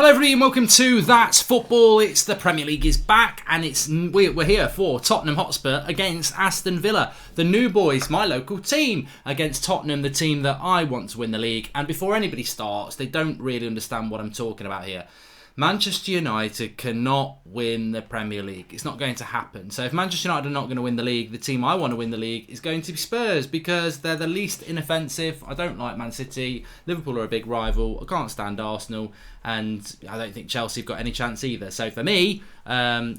Hello everybody and welcome to That's Football. It's the Premier League is back and we're here for Tottenham Hotspur against Aston Villa. The new boys, my local team, against Tottenham, the team that I want to win the league. And before anybody starts, they don't really understand what I'm talking about here. Manchester United cannot win the Premier League. It's not going to happen. So if Manchester United are not going to win the league, the team I want to win the league is going to be Spurs because they're the least inoffensive. I don't like Man City. Liverpool are a big rival. I can't stand Arsenal. And I don't think Chelsea have got any chance either. So for me,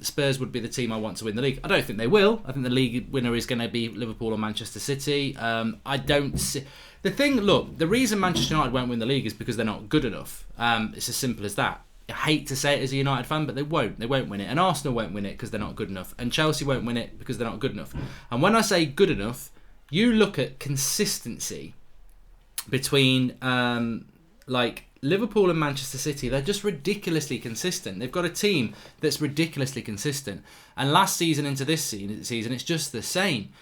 Spurs would be the team I want to win the league. I don't think they will. I think the league winner is going to be Liverpool or Manchester City. I don't see... the reason Manchester United won't win the league is because they're not good enough. It's as simple as that. I hate to say it as a United fan, but they won't. They won't win it. And Arsenal won't win it because they're not good enough. And Chelsea won't win it because they're not good enough. And when I say good enough, you look at consistency between Liverpool and Manchester City. They're just ridiculously consistent. They've got a team that's ridiculously consistent. And last season into this season, it's just the same.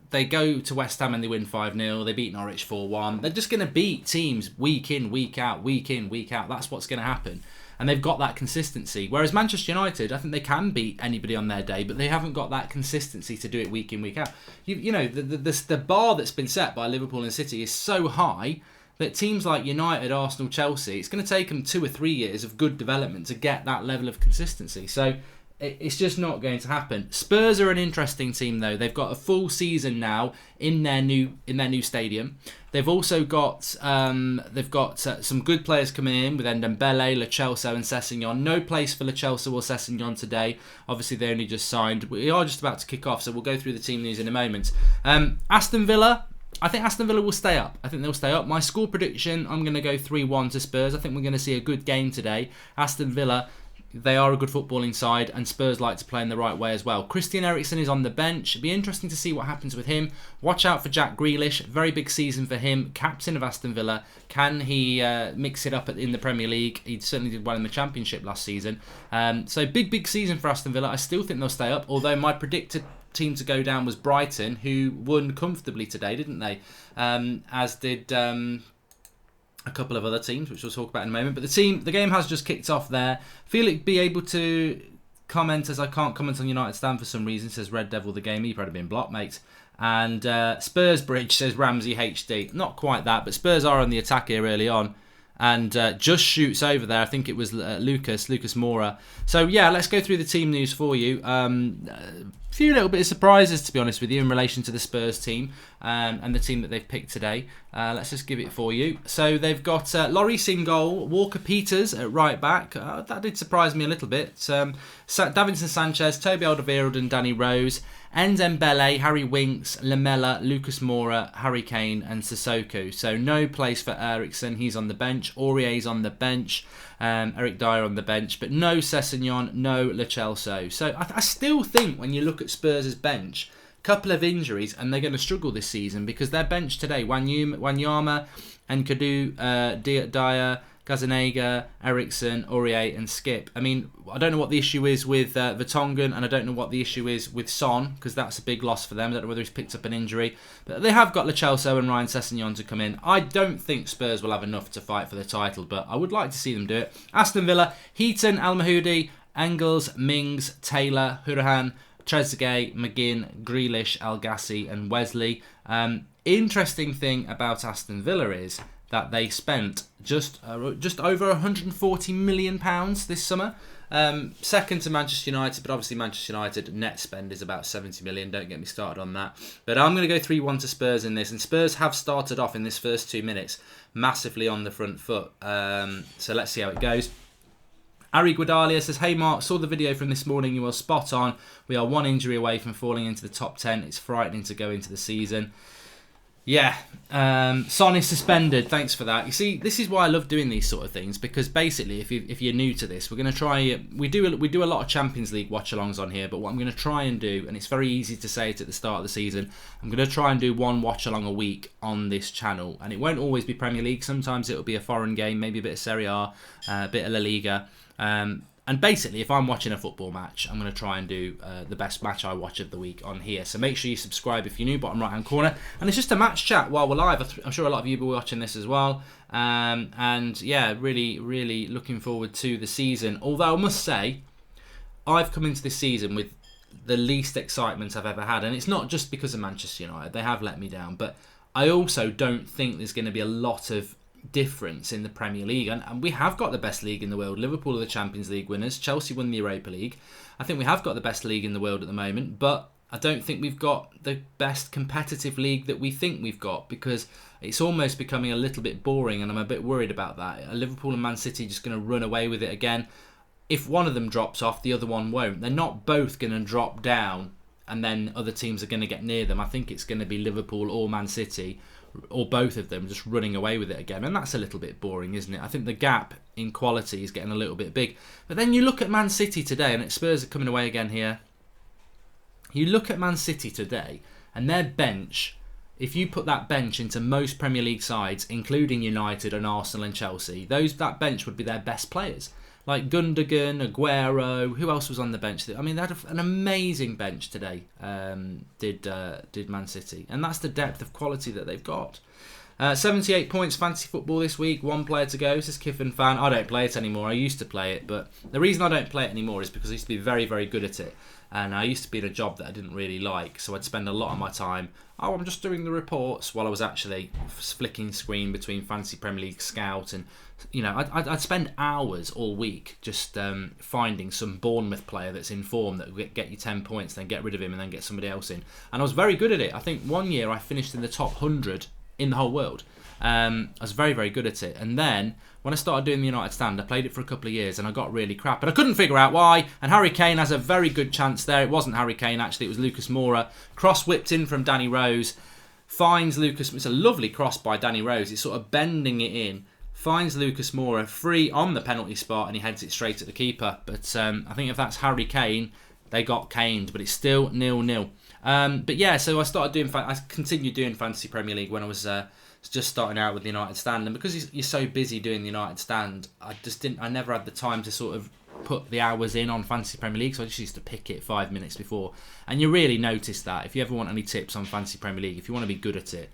They go to West Ham and they win 5-0. They beat Norwich 4-1. They're just going to beat teams week in, week out, week in, week out. That's what's going to happen. And they've got that consistency. Whereas Manchester United, I think they can beat anybody on their day, but they haven't got that consistency to do it week in, week out. The bar that's been set by Liverpool and City is so high that teams like United, Arsenal, Chelsea, it's going to take them 2 or 3 years of good development to get that level of consistency. So it's just not going to happen. Spurs are an interesting team though. They've got a full season now in their new stadium. They've also got some good players coming in with Dembele, Lo Celso and Sessegnon. No place for Lo Celso or Sessegnon today. Obviously they only just signed. We are just about to kick off, so we'll go through the team news in a moment. Aston Villa. I think Aston Villa will stay up. I think they'll stay up. My score prediction, I'm going to go 3-1 to Spurs. I think we're going to see a good game today. Aston Villa, they are a good footballing side and Spurs like to play in the right way as well. Christian Eriksen is on the bench. It'll be interesting to see what happens with him. Watch out for Jack Grealish. Very big season for him. Captain of Aston Villa. Can he mix it up in the Premier League? He certainly did well in the Championship last season. So big season for Aston Villa. I still think they'll stay up, although my predicted team to go down was Brighton, who won comfortably today, didn't they? As did a couple of other teams, which we'll talk about in a moment. But the game has just kicked off there. Feel it be able to comment, as I can't comment on United stand for some reason, says Red Devil the Game. You've probably been blocked, mate. And Spurs Bridge says Ramsey HD. Not quite that, but Spurs are on the attack here early on. And just shoots over there. I think it was Lucas Moura. So yeah, let's go through the team news for you. A few little bit of surprises, to be honest with you, in relation to the Spurs team and the team that they've picked today. Let's just give it for you. So they've got Lloris in goal, Walker Peters at right back. That did surprise me a little bit. Davinson Sanchez, Toby Alderweireld and Danny Rose. Dembele, Harry Winks, Lamela, Lucas Moura, Harry Kane and Sissoko. So no place for Eriksen. He's on the bench. Aurier's on the bench. Eric Dyer on the bench. But no Sessegnon, no Lo Celso. So I still think when you look at Spurs' bench, a couple of injuries and they're going to struggle this season because their bench today, Wanyama and Kadu, Dyer, Gazanega, Eriksen, Aurier and Skip. I mean, I don't know what the issue is with Vertonghen and I don't know what the issue is with Son because that's a big loss for them. I don't know whether he's picked up an injury. But they have got Lo Celso and Ryan Sessegnon to come in. I don't think Spurs will have enough to fight for the title, but I would like to see them do it. Aston Villa, Heaton, Al Mahmoudi, Engels, Mings, Taylor, Hurahan, Trezeguet, McGinn, Grealish, El Gassi and Wesley. Interesting thing about Aston Villa is that they spent just over £140 million this summer. Second to Manchester United, but obviously Manchester United net spend is about 70 million. Don't get me started on that. But I'm going to go 3-1 to Spurs in this. And Spurs have started off in this first 2 minutes massively on the front foot. So let's see how it goes. Ari Guadalia says, hey Mark, saw the video from this morning. You were spot on. We are 1 injury away from falling into the top 10. It's frightening to go into the season. Yeah, Son is suspended. Thanks for that. You see, this is why I love doing these sort of things because basically, if you're new to this, we're going to try. We do a lot of Champions League watch-alongs on here, but what I'm going to try and do, and it's very easy to say it at the start of the season, I'm going to try and do 1 watch-along a week on this channel, and it won't always be Premier League. Sometimes it'll be a foreign game, maybe a bit of Serie A, a bit of La Liga. And basically, if I'm watching a football match, I'm going to try and do the best match I watch of the week on here. So make sure you subscribe if you're new, bottom right-hand corner. And it's just a match chat while we're live. I'm sure a lot of you will be watching this as well. And yeah, really, really looking forward to the season. Although I must say, I've come into this season with the least excitement I've ever had. And it's not just because of Manchester United. They have let me down. But I also don't think there's going to be a lot of difference in the Premier League, and we have got the best league in the world. Liverpool are the Champions League winners. Chelsea won the Europa League. I think we have got the best league in the world at the moment, but I don't think we've got the best competitive league that we think we've got, because it's almost becoming a little bit boring, and I'm a bit worried about that. Are Liverpool and Man City just going to run away with it again? If one of them drops off, the other one won't. They're not both going to drop down and then other teams are going to get near them. I think it's going to be Liverpool or Man City, or both of them, just running away with it again. And that's a little bit boring, isn't it? I think the gap in quality is getting a little bit big. But then you look at Man City today, and Spurs are coming away again here. You look at Man City today, and their bench, if you put that bench into most Premier League sides, including United and Arsenal and Chelsea, that bench would be their best players. Like Gundogan, Aguero, who else was on the bench? I mean, they had an amazing bench today, did Man City. And that's the depth of quality that they've got. 78 points, fantasy football this week, 1 player to go. This is Kiffin fan. I don't play it anymore. I used to play it, but the reason I don't play it anymore is because I used to be very, very good at it. And I used to be in a job that I didn't really like, so I'd spend a lot of my time, I'm just doing the reports, while I was actually flicking screen between Fantasy Premier League Scout, and I'd spend hours all week just finding some Bournemouth player that's in form that would get you 10 points, then get rid of him and then get somebody else in. And I was very good at it. I think one year I finished in the top 100 in the whole world. I was very, very good at it. And then when I started doing the United stand, I played it for a couple of years and I got really crap. But I couldn't figure out why. And Harry Kane has a very good chance there. It wasn't Harry Kane, actually. It was Lucas Moura. Cross whipped in from Danny Rose. Finds Lucas. It's a lovely cross by Danny Rose. It's sort of bending it in. Finds Lucas Moura free on the penalty spot and he heads it straight at the keeper. But I think if that's Harry Kane, they got caned. But it's still 0-0. But yeah, so I continued doing Fantasy Premier League when I was just starting out with the United stand, and because you're so busy doing the United stand, I never had the time to sort of put the hours in on Fantasy Premier League, so I just used to pick it 5 minutes before. And you really notice that if you ever want any tips on Fantasy Premier League, if you want to be good at it,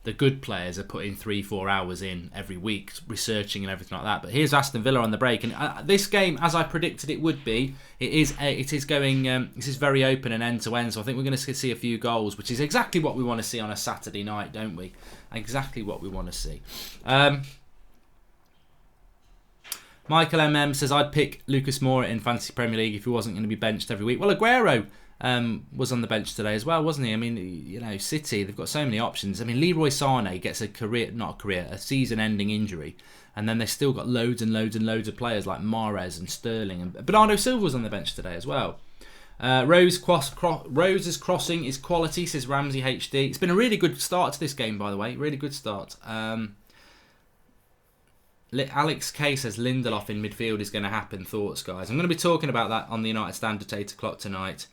the good players are putting 3-4 hours in every week researching and everything like that. But here's Aston Villa on the break, and this game, as I predicted it would be, this is very open and end to end. So I think we're going to see a few goals, which is exactly what we want to see on a Saturday night, don't we? Exactly what we want to see. Michael MM says I'd pick Lucas Moura in Fantasy Premier League if he wasn't going to be benched every week. Well, Aguero was on the bench today as well, wasn't he? I mean, City, they've got so many options. I mean, Leroy Sané gets a season-ending injury, and then they've still got loads and loads and loads of players like Mahrez and Sterling, and Bernardo Silva was on the bench today as well. Rose's crossing is quality, says Ramsey HD. It's been a really good start to this game, by the way. Really good start. Alex K says Lindelof in midfield is going to happen. Thoughts, guys? I'm going to be talking about that on the United Stand at 8 o'clock tonight.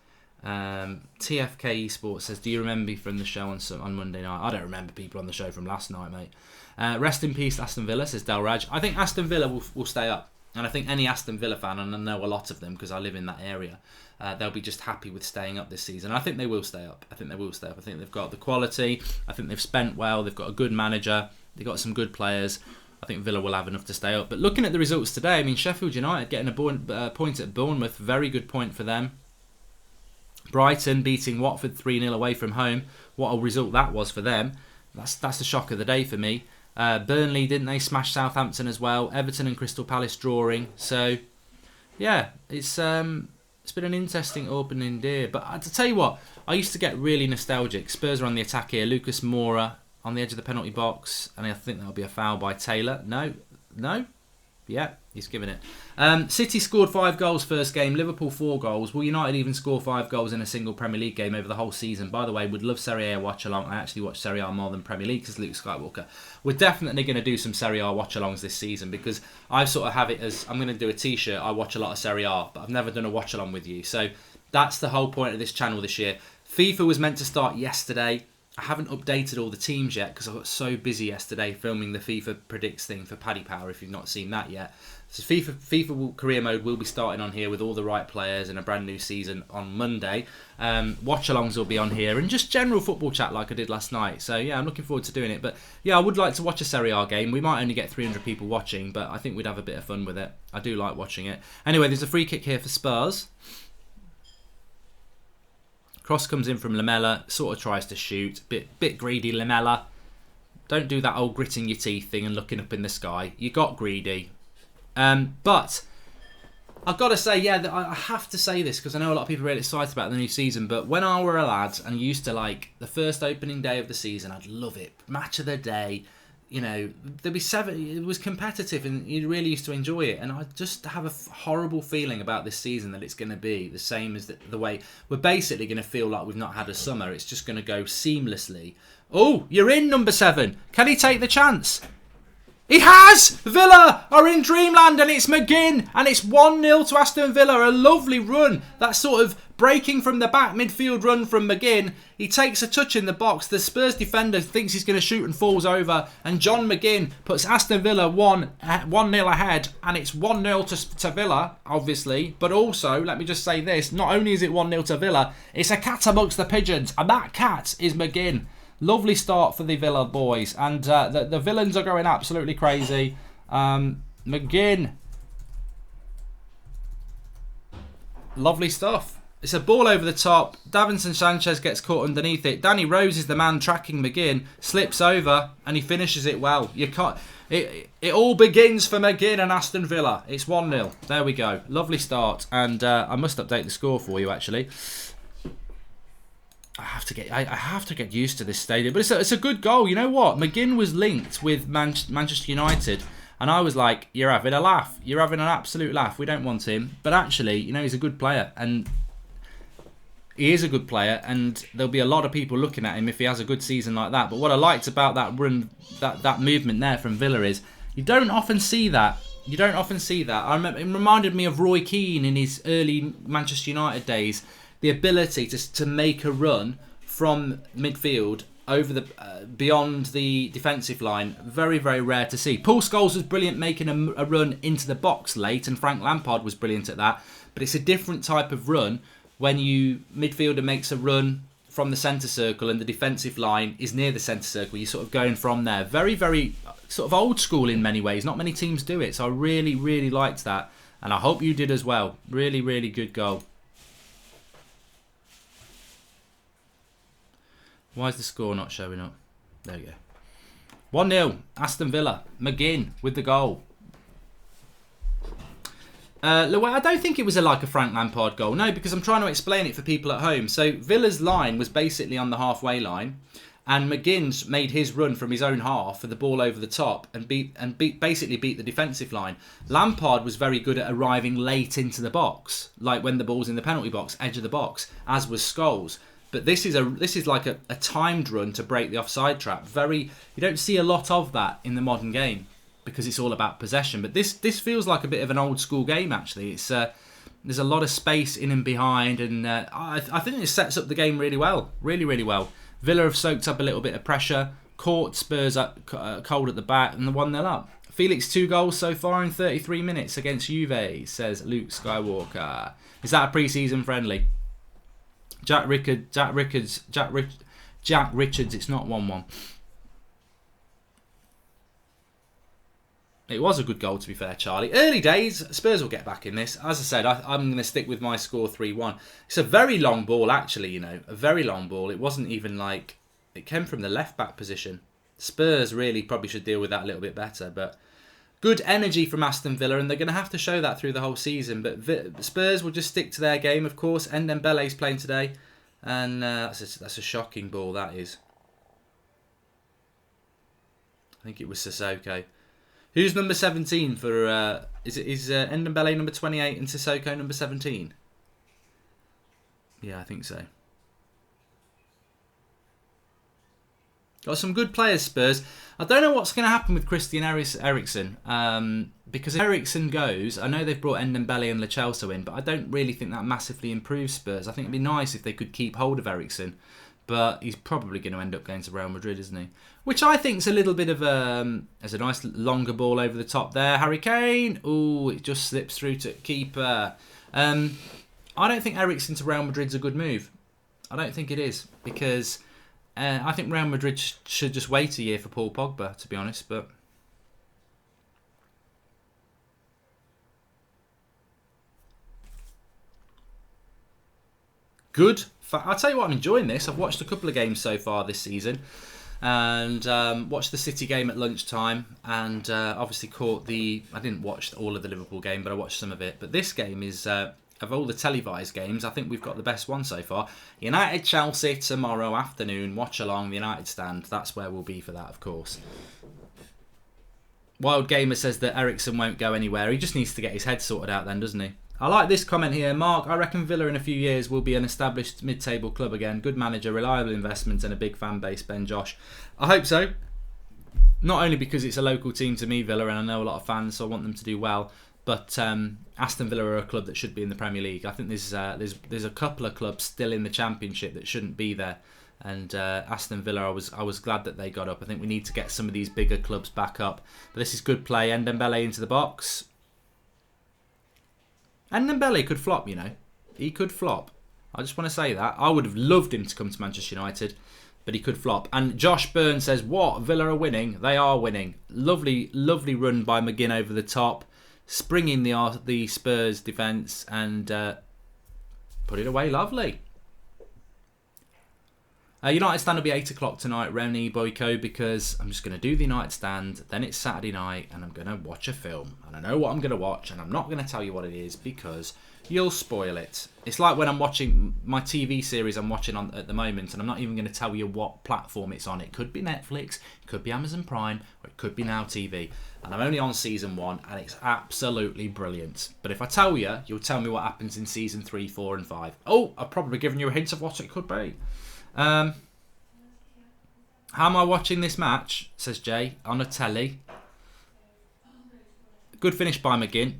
TFK Esports says, do you remember me from the show on Monday night? I don't remember people on the show from last night, mate. Rest in peace, Aston Villa, says Dalraj. I think Aston Villa will stay up. And I think any Aston Villa fan, and I know a lot of them because I live in that area, they'll be just happy with staying up this season. And I think they will stay up. I think they've got the quality. I think they've spent well. They've got a good manager. They've got some good players. I think Villa will have enough to stay up. But looking at the results today, I mean, Sheffield United getting a point at Bournemouth. Very good point for them. Brighton beating Watford 3-0 away from home. What a result that was for them. That's the shock of the day for me. Burnley, didn't they smash Southampton as well? Everton and Crystal Palace drawing. So, yeah, it's been an interesting opening day. But to tell you what, I used to get really nostalgic. Spurs are on the attack here. Lucas Moura on the edge of the penalty box. And I think that'll be a foul by Taylor. No? Yeah, he's given it. City scored 5 goals first game. Liverpool 4 goals. Will United even score 5 goals in a single Premier League game over the whole season? By the way, would love Serie A watch along. I actually watch Serie A more than Premier League because Luke Skywalker. We're definitely going to do some Serie A watch alongs this season because I sort of have it as I'm going to do a t-shirt. I watch a lot of Serie A, but I've never done a watch along with you. So that's the whole point of this channel this year. FIFA was meant to start yesterday. I haven't updated all the teams yet because I got so busy yesterday filming the FIFA Predicts thing for Paddy Power, if you've not seen that yet. So FIFA Career Mode will be starting on here with all the right players and a brand new season on Monday. Watch-alongs will be on here and just general football chat like I did last night. So yeah, I'm looking forward to doing it. But yeah, I would like to watch a Serie A game. We might only get 300 people watching, but I think we'd have a bit of fun with it. I do like watching it. Anyway, there's a free kick here for Spurs. Cross comes in from Lamela, sort of tries to shoot. Bit greedy, Lamela. Don't do that old gritting your teeth thing and looking up in the sky. You got greedy. But I've got to say, yeah, I have to say this because I know a lot of people are really excited about the new season. But when I were a lad and used to like the first opening day of the season, I'd love it. Match of the day. You know, there'd be 7. It was competitive and you really used to enjoy it. And I just have a horrible feeling about this season that it's going to be the same as the way we're basically going to feel like we've not had a summer. It's just going to go seamlessly. Oh, you're in, number 7. Can he take the chance? He has! Villa are in dreamland and it's McGinn and it's 1-0 to Aston Villa. A lovely run. That sort of breaking from the back midfield run from McGinn. He takes a touch in the box. The Spurs defender thinks he's going to shoot and falls over. And John McGinn puts Aston Villa 1-0 ahead. And it's 1-0 to Villa, obviously. But also, let me just say this. Not only is it 1-0 to Villa, it's a cat amongst the pigeons. And that cat is McGinn. Lovely start for the Villa boys. And the villains are going absolutely crazy. McGinn. Lovely stuff. It's a ball over the top. Davinson Sanchez gets caught underneath it. Danny Rose is the man tracking McGinn. Slips over and he finishes it well. You can't. It all begins for McGinn and Aston Villa. It's 1-0. There we go. Lovely start. And I must update the score for you actually. I have to get used to this stadium, but it's a good goal. You know what? McGinn was linked with Manchester United, and I was like, "You're having a laugh. You're having an absolute laugh. We don't want him." But actually, you know, he's a good player, and he is a good player, and there'll be a lot of people looking at him if he has a good season like that. But what I liked about that run, that movement there from Villa is you don't often see that. You don't often see that. I remember it reminded me of Roy Keane in his early Manchester United days. The ability to make a run from midfield over the beyond the defensive line, very, very rare to see. Paul Scholes was brilliant making a run into the box late, and Frank Lampard was brilliant at that. But it's a different type of run when midfielder makes a run from the centre circle and the defensive line is near the centre circle. You're sort of going from there. Very, very sort of old school in many ways. Not many teams do it, so I really, really liked that, and I hope you did as well. Really, really good goal. Why is the score not showing up? There we go. 1-0, Aston Villa. McGinn with the goal. I don't think it was like a Frank Lampard goal. No, because I'm trying to explain it for people at home. So Villa's line was basically on the halfway line, and McGinn's made his run from his own half for the ball over the top and basically beat the defensive line. Lampard was very good at arriving late into the box, like when the ball's in the penalty box, edge of the box, as was Scholes. But this is like a timed run to break the offside trap. You don't see a lot of that in the modern game because it's all about possession. But this feels like a bit of an old school game actually. It's there's a lot of space in and behind, and I think it sets up the game really well, really, really well. Villa have soaked up a little bit of pressure, caught Spurs up cold at the back, and the 1-0 up. Felix 2 goals so far in 33 minutes against Juve, says Luke Skywalker. Is that a pre-season friendly? Jack Richards, it's not 1-1. It was a good goal, to be fair, Charlie. Early days, Spurs will get back in this. As I said, I'm going to stick with my score 3-1. It's a very long ball, actually, you know. A very long ball. It wasn't even like... It came from the left-back position. Spurs really probably should deal with that a little bit better, but... Good energy from Aston Villa, and they're going to have to show that through the whole season. But Spurs will just stick to their game, of course. Ndembele's playing today, and that's a shocking ball, that is. I think it was Sissoko. Who's number 17 for... is Ndembele number 28 and Sissoko number 17? Yeah, I think so. Got some good players, Spurs. I don't know what's going to happen with Christian Eriksen. Because if Eriksen goes, I know they've brought Ndembele and Lo Celso in, but I don't really think that massively improves Spurs. I think it'd be nice if they could keep hold of Eriksen. but he's probably going to end up going to Real Madrid, isn't he? Which I think is a little bit of as a nice longer ball over the top there. Harry Kane. Ooh, it just slips through to keeper. I don't think Eriksen to Real Madrid's a good move. I don't think it is, because I think Real Madrid should just wait a year for Paul Pogba, to be honest. But good. I'll tell you what, I'm enjoying this. I've watched a couple of games so far this season, and watched the City game at lunchtime, and obviously caught I didn't watch all of the Liverpool game, but I watched some of it. But this game is, of all the televised games, I think we've got the best one so far. United-Chelsea tomorrow afternoon. Watch along, the United stand. That's where we'll be for that, of course. Wild Gamer says that Eriksen won't go anywhere. He just needs to get his head sorted out then, doesn't he? I like this comment here. Mark, I reckon Villa in a few years will be an established mid-table club again. Good manager, reliable investment and a big fan base, Ben Josh. I hope so. Not only because it's a local team to me, Villa, and I know a lot of fans, so I want them to do well, but Aston Villa are a club that should be in the Premier League. I think there's a couple of clubs still in the Championship that shouldn't be there. And Aston Villa, I was glad that they got up. I think we need to get some of these bigger clubs back up. But this is good play. Ndombele into the box. And Ndombele could flop, you know. He could flop. I just want to say that. I would have loved him to come to Manchester United, but he could flop. And Josh Byrne says, what? Villa are winning? They are winning. Lovely, lovely run by McGinn over the top, springing the Spurs defence and put it away. Lovely. United stand will be 8 o'clock tonight, Remy Boyko, because I'm just going to do the United stand. Then it's Saturday night and I'm going to watch a film. And I know what I'm going to watch, and I'm not going to tell you what it is because you'll spoil it. It's like when I'm watching my TV series I'm watching on at the moment, and I'm not even going to tell you what platform it's on. It could be Netflix, it could be Amazon Prime, or it could be Now TV. And I'm only on season 1, and it's absolutely brilliant. But if I tell you, you'll tell me what happens in season 3, 4 and 5. Oh, I've probably given you a hint of what it could be. How am I watching this match, says Jay, on a telly. Good finish by McGinn.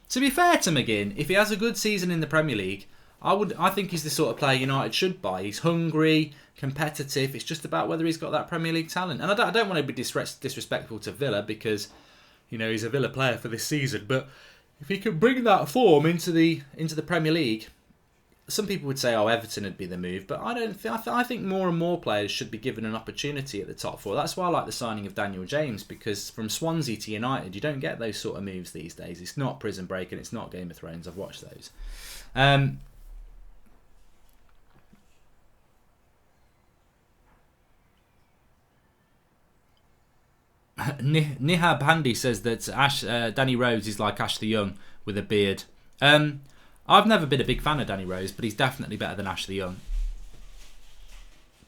To be fair to McGinn, if he has a good season in the Premier League, I think he's the sort of player United should buy. He's hungry, competitive. It's just about whether he's got that Premier League talent. And I don't want to be disrespectful to Villa because, you know, he's a Villa player for this season. But if he can bring that form into the Premier League, some people would say, "Oh, Everton would be the move," but I don't. I think more and more players should be given an opportunity at the top four. That's why I like the signing of Daniel James, because from Swansea to United, you don't get those sort of moves these days. It's not Prison Break and it's not Game of Thrones. I've watched those. Nihab Handy says that Danny Rose is like Ashley Young with a beard. I've never been a big fan of Danny Rose, but he's definitely better than Ashley Young.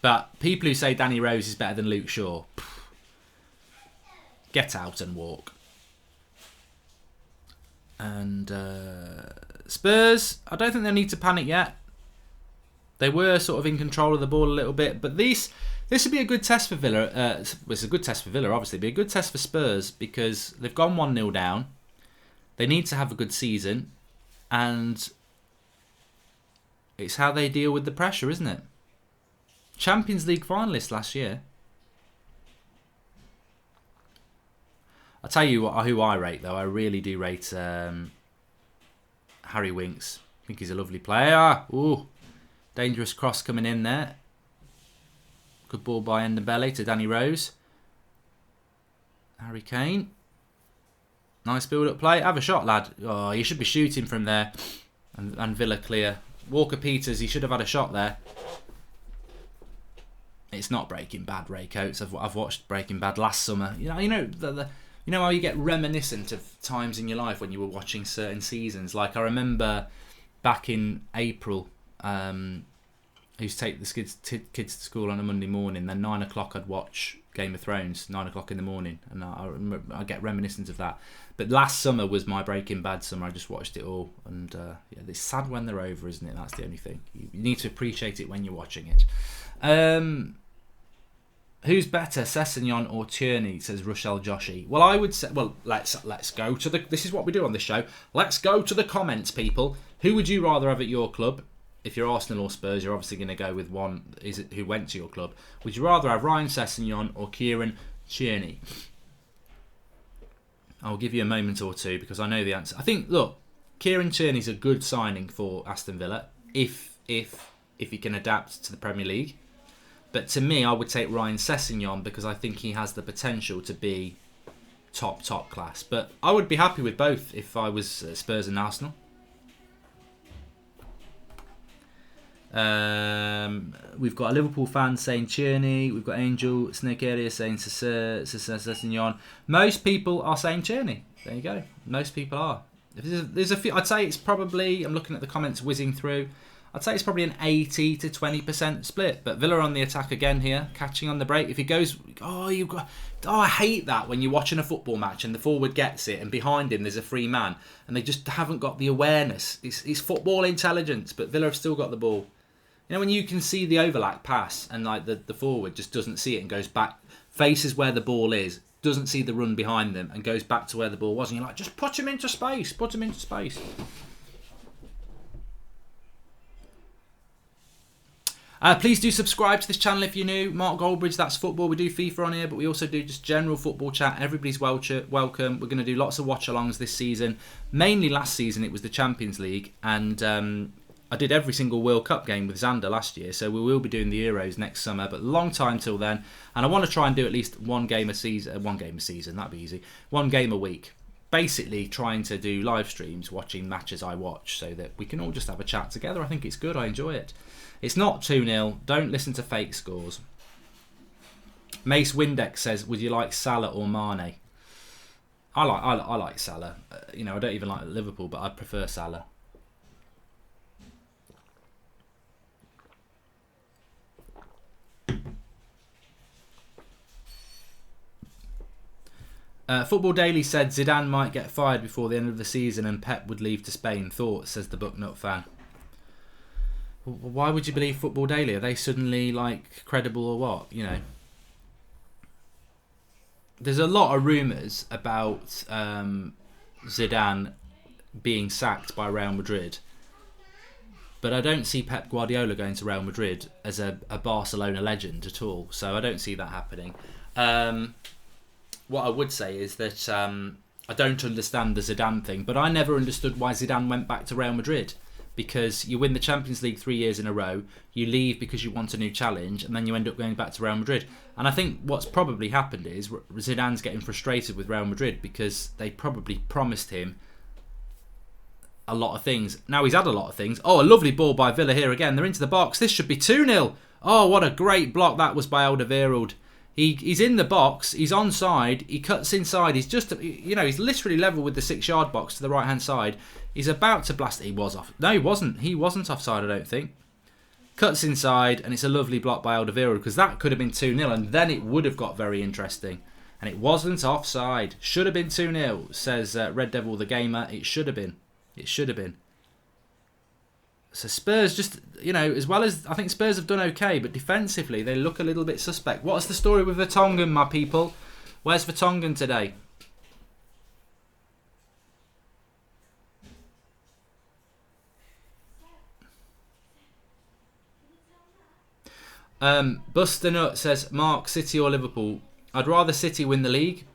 But people who say Danny Rose is better than Luke Shaw, get out and walk. And Spurs, I don't think they need to panic yet. They were sort of in control of the ball a little bit, but this would be a good test for Villa. It's a good test for Villa, obviously. It'd be a good test for Spurs because they've gone 1-0 down. They need to have a good season. And it's how they deal with the pressure, isn't it? Champions League finalists last year. I'll tell you who I rate, though. I really do rate Harry Winks. I think he's a lovely player. Ooh, dangerous cross coming in there. Good ball by Ndombele to Danny Rose. Harry Kane. Nice build-up play. Have a shot, lad. Oh, you should be shooting from there. And Villa clear. Walker-Peters, he should have had a shot there. It's not Breaking Bad, Ray Coates. I've watched Breaking Bad last summer. You know you know how you get reminiscent of times in your life when you were watching certain seasons. Like I remember back in April, I used to take the kids to school on a Monday morning. Then 9 o'clock I'd watch Game of Thrones, 9 o'clock in the morning, and I get reminiscent of that. But last summer was my Breaking Bad summer. I just watched it all, and yeah, it's sad when they're over, isn't it? That's the only thing. You need to appreciate it when you're watching it. Who's better, Sessegnon or Tierney? Says Rochelle Joshi. Well, I would say. Well, let's go to the. This is what we do on this show. Let's go to the comments, people. Who would you rather have at your club? if you're Arsenal or Spurs, you're obviously going to go with one who went to your club. Would you rather have Ryan Sessegnon or Kieran Tierney? I'll give you a moment or two because I know the answer. I think, look, Kieran Tierney's a good signing for Aston Villa if he can adapt to the Premier League. But to me, I would take Ryan Sessegnon because I think he has the potential to be top class. But I would be happy with both if I was Spurs and Arsenal. We've got a Liverpool fan saying Tierney. We've got Angel Snake Area saying Sessegnon. Most people are saying Tierney. There you go. Most people are. There's a few. I'd say it's probably. I'm looking at the comments whizzing through. I'd say it's probably an 80 to 20% split. But Villa on the attack again here, catching on the break. If he goes, I hate that when you're watching a football match and the forward gets it and behind him there's a free man and they just haven't got the awareness. It's football intelligence, but Villa have still got the ball. You know, when you can see the overlap pass and like the forward just doesn't see it and goes back, faces where the ball is, doesn't see the run behind them and goes back to where the ball was, and you're like, just put him into space. Please do subscribe to this channel if you're new. Mark Goldbridge, that's football. We do FIFA on here, but we also do just general football chat. Everybody's welcome. We're going to do lots of watch-alongs this season. Mainly last season, it was the Champions League, and I did every single World Cup game with Xander last year, so we will be doing the Euros next summer, but long time till then. And I want to try and do at least one game a season, that'd be easy. One game a week. Basically trying to do live streams, watching matches I watch, so that we can all just have a chat together. I think it's good, I enjoy it. It's not 2-0, don't listen to fake scores. Mace Windex says, would you like Salah or Mane? I like Salah. I don't even like Liverpool, but I prefer Salah. Football Daily said Zidane might get fired before the end of the season and Pep would leave to Spain. Thoughts, says the Bucknut fan. Why would you believe Football Daily? Are they suddenly credible or what? There's a lot of rumours about Zidane being sacked by Real Madrid, but I don't see Pep Guardiola going to Real Madrid as a Barcelona legend at all. So I don't see that happening. What I would say is that I don't understand the Zidane thing, but I never understood why Zidane went back to Real Madrid. Because you win the Champions League 3 years in a row, you leave because you want a new challenge, and then you end up going back to Real Madrid. And I think what's probably happened is Zidane's getting frustrated with Real Madrid because they probably promised him a lot of things. Now he's had a lot of things. Oh, a lovely ball by Villa here again. They're into the box. This should be 2-0. Oh, what a great block that was by Alderweireld. He's in the box. He's onside. He cuts inside. He's just, he's literally level with the 6-yard box to the right-hand side. He's about to blast it. He was off. No, he wasn't. He wasn't offside, I don't think. Cuts inside, and it's a lovely block by Alderweireld because that could have been 2-0, and then it would have got very interesting. And it wasn't offside. Should have been 2-0, says Red Devil the Gamer. It should have been. It should have been. So Spurs just, as well as, I think Spurs have done okay, but defensively they look a little bit suspect. What's the story with Vertonghen, my people? Where's Vertonghen today? Buster Nut says, Mark, City or Liverpool? I'd rather City win the league,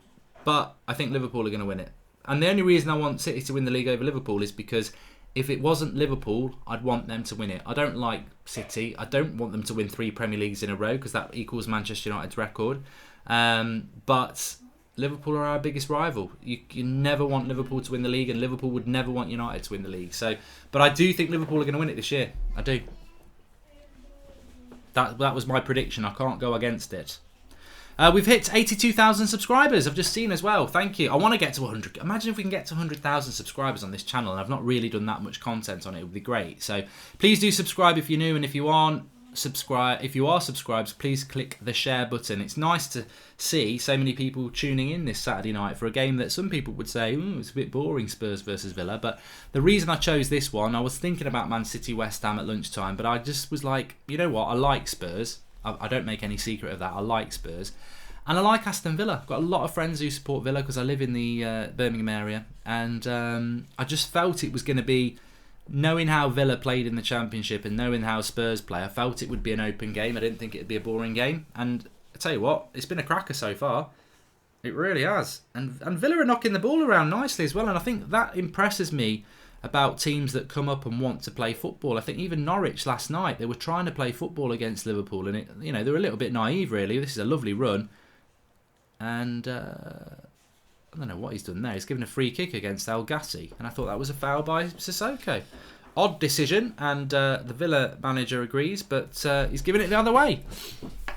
but I think Liverpool are going to win it. And the only reason I want City to win the league over Liverpool is because if it wasn't Liverpool, I'd want them to win it. I don't like City. I don't want them to win 3 Premier Leagues in a row because that equals Manchester United's record. But Liverpool are our biggest rival. You never want Liverpool to win the league, and Liverpool would never want United to win the league. But I do think Liverpool are going to win it this year. I do. That was my prediction. I can't go against it. We've hit 82,000 subscribers. I've just seen as well. Thank you. I want to get to 100. Imagine if we can get to 100,000 subscribers on this channel. And I've not really done that much content on it. It would be great. So please do subscribe if you're new, and if you aren't subscribed, if you are subscribed, please click the share button. It's nice to see so many people tuning in this Saturday night for a game that some people would say, it's a bit boring, Spurs versus Villa. But the reason I chose this one, I was thinking about Man City West Ham at lunchtime, but I just was like, you know what? I like Spurs. I don't make any secret of that. I like Spurs. And I like Aston Villa. I've got a lot of friends who support Villa because I live in the Birmingham area. And I just felt it was going to be knowing how Villa played in the Championship and knowing how Spurs play, I felt it would be an open game. I didn't think it would be a boring game. And I tell you what, it's been a cracker so far. It really has. And Villa are knocking the ball around nicely as well. And I think that impresses me about teams that come up and want to play football. I think even Norwich last night, they were trying to play football against Liverpool, and they were a little bit naive really. This is a lovely run, and I don't know what he's done there. He's given a free kick against El Gassi, and I thought that was a foul by Sissoko. Odd decision, and the Villa manager agrees, but he's giving it the other way.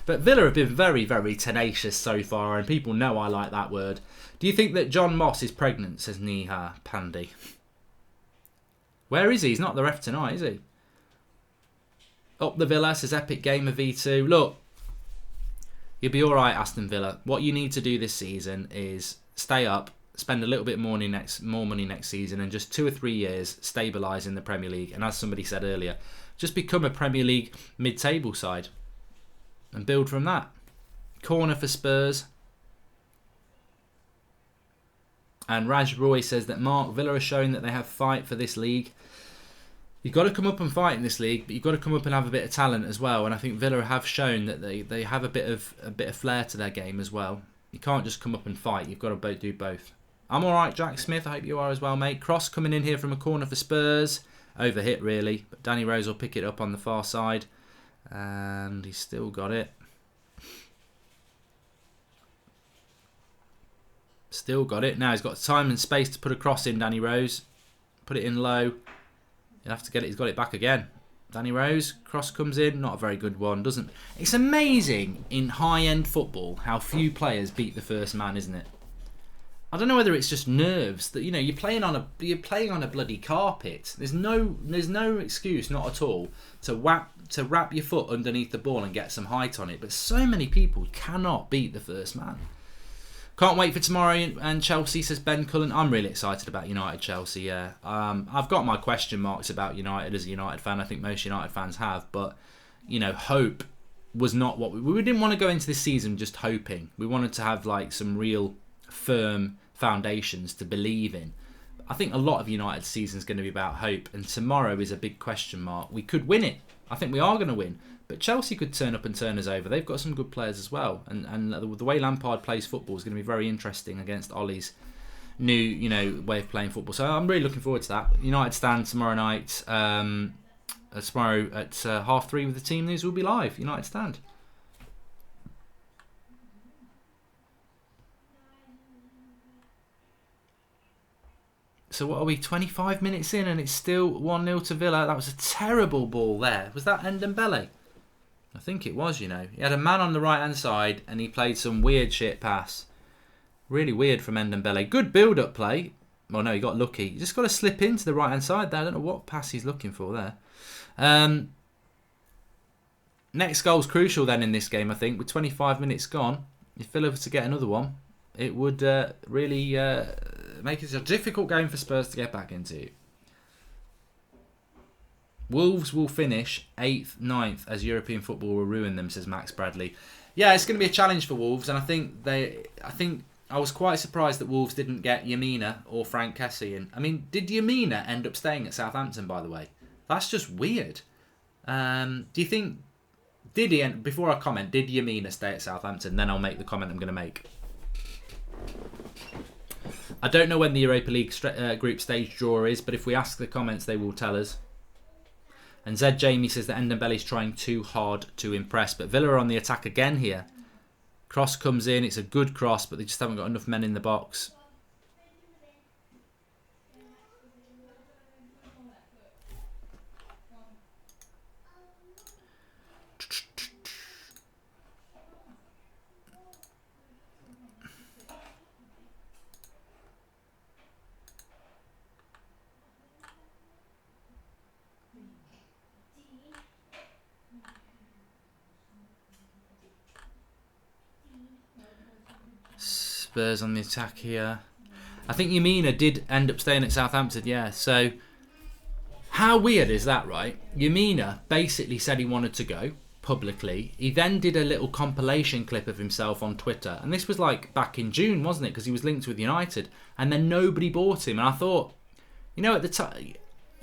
But Villa have been very, very tenacious so far, and people know I like that word. Do you think that John Moss is pregnant, says Niha Pandy? Where is he? He's not the ref tonight, is he? Up the Villa, says Epic Gamer V2. Look, you'll be alright, Aston Villa. What you need to do this season is stay up, spend a little bit more money next season, and just 2 or 3 years stabilise in the Premier League. And as somebody said earlier, just become a Premier League mid-table side and build from that. Corner for Spurs. And Raj Roy says that Mark, Villa are showing that they have fight for this league. You've got to come up and fight in this league, but you've got to come up and have a bit of talent as well. And I think Villa have shown that they have a bit of flair to their game as well. You can't just come up and fight. You've got to do both. I'm all right, Jack Smith. I hope you are as well, mate. Cross coming in here from a corner for Spurs. Overhit really, but Danny Rose will pick it up on the far side, and he's still got it. Still got it. Now he's got time and space to put a cross in, Danny Rose. Put it in low. He'll have to get it. He's got it back again. Danny Rose, cross comes in. Not a very good one. Doesn't. It's amazing in high-end football how few players beat the first man, isn't it? I don't know whether it's just nerves that you're playing on a bloody carpet. There's no excuse, not at all, to wrap your foot underneath the ball and get some height on it. But so many people cannot beat the first man. Can't wait for tomorrow and Chelsea, says Ben Cullen. I'm really excited about United-Chelsea, yeah. I've got my question marks about United as a United fan. I think most United fans have. But, hope was not what we didn't want to go into this season just hoping. We wanted to have some real firm foundations to believe in. I think a lot of United's season is going to be about hope. And tomorrow is a big question mark. We could win it. I think we are going to win. But Chelsea could turn up and turn us over. They've got some good players as well. And the way Lampard plays football is going to be very interesting against Ollie's new, way of playing football. So I'm really looking forward to that. United stand tomorrow night. Tomorrow at 3:30 with the team news. We'll be live. United stand. So what are we, 25 minutes in and it's still 1-0 to Villa. That was a terrible ball there. Was that Ndombele? I think it was, He had a man on the right-hand side and he played some weird shit pass. Really weird from Ndombele. Good build-up play. Well, no, he got lucky. You just got to slip into the right-hand side there. I don't know what pass he's looking for there. Next goal's crucial then in this game, I think. With 25 minutes gone, if Villa was to get another one, it would really make it a difficult game for Spurs to get back into. Wolves will finish 8th, 9th as European football will ruin them, says Max Bradley. Yeah, it's going to be a challenge for Wolves, and I think I was quite surprised that Wolves didn't get Yamina or Frank Kessie in. I mean, did Yamina end up staying at Southampton, by the way? That's just weird. Do you think... Before I comment, did Yamina stay at Southampton? Then I'll make the comment I'm going to make. I don't know when the Europa League group stage draw is, but if we ask the comments, they will tell us. And Zed Jamie says that Ndombele's trying too hard to impress. But Villa are on the attack again here. Cross comes in. It's a good cross, but they just haven't got enough men in the box. Spurs on the attack here. I think Yamina did end up staying at Southampton, yeah. So, how weird is that, right? Yamina basically said he wanted to go publicly. He then did a little compilation clip of himself on Twitter. And this was back in June, wasn't it? Because he was linked with United. And then nobody bought him. And I thought, at the time...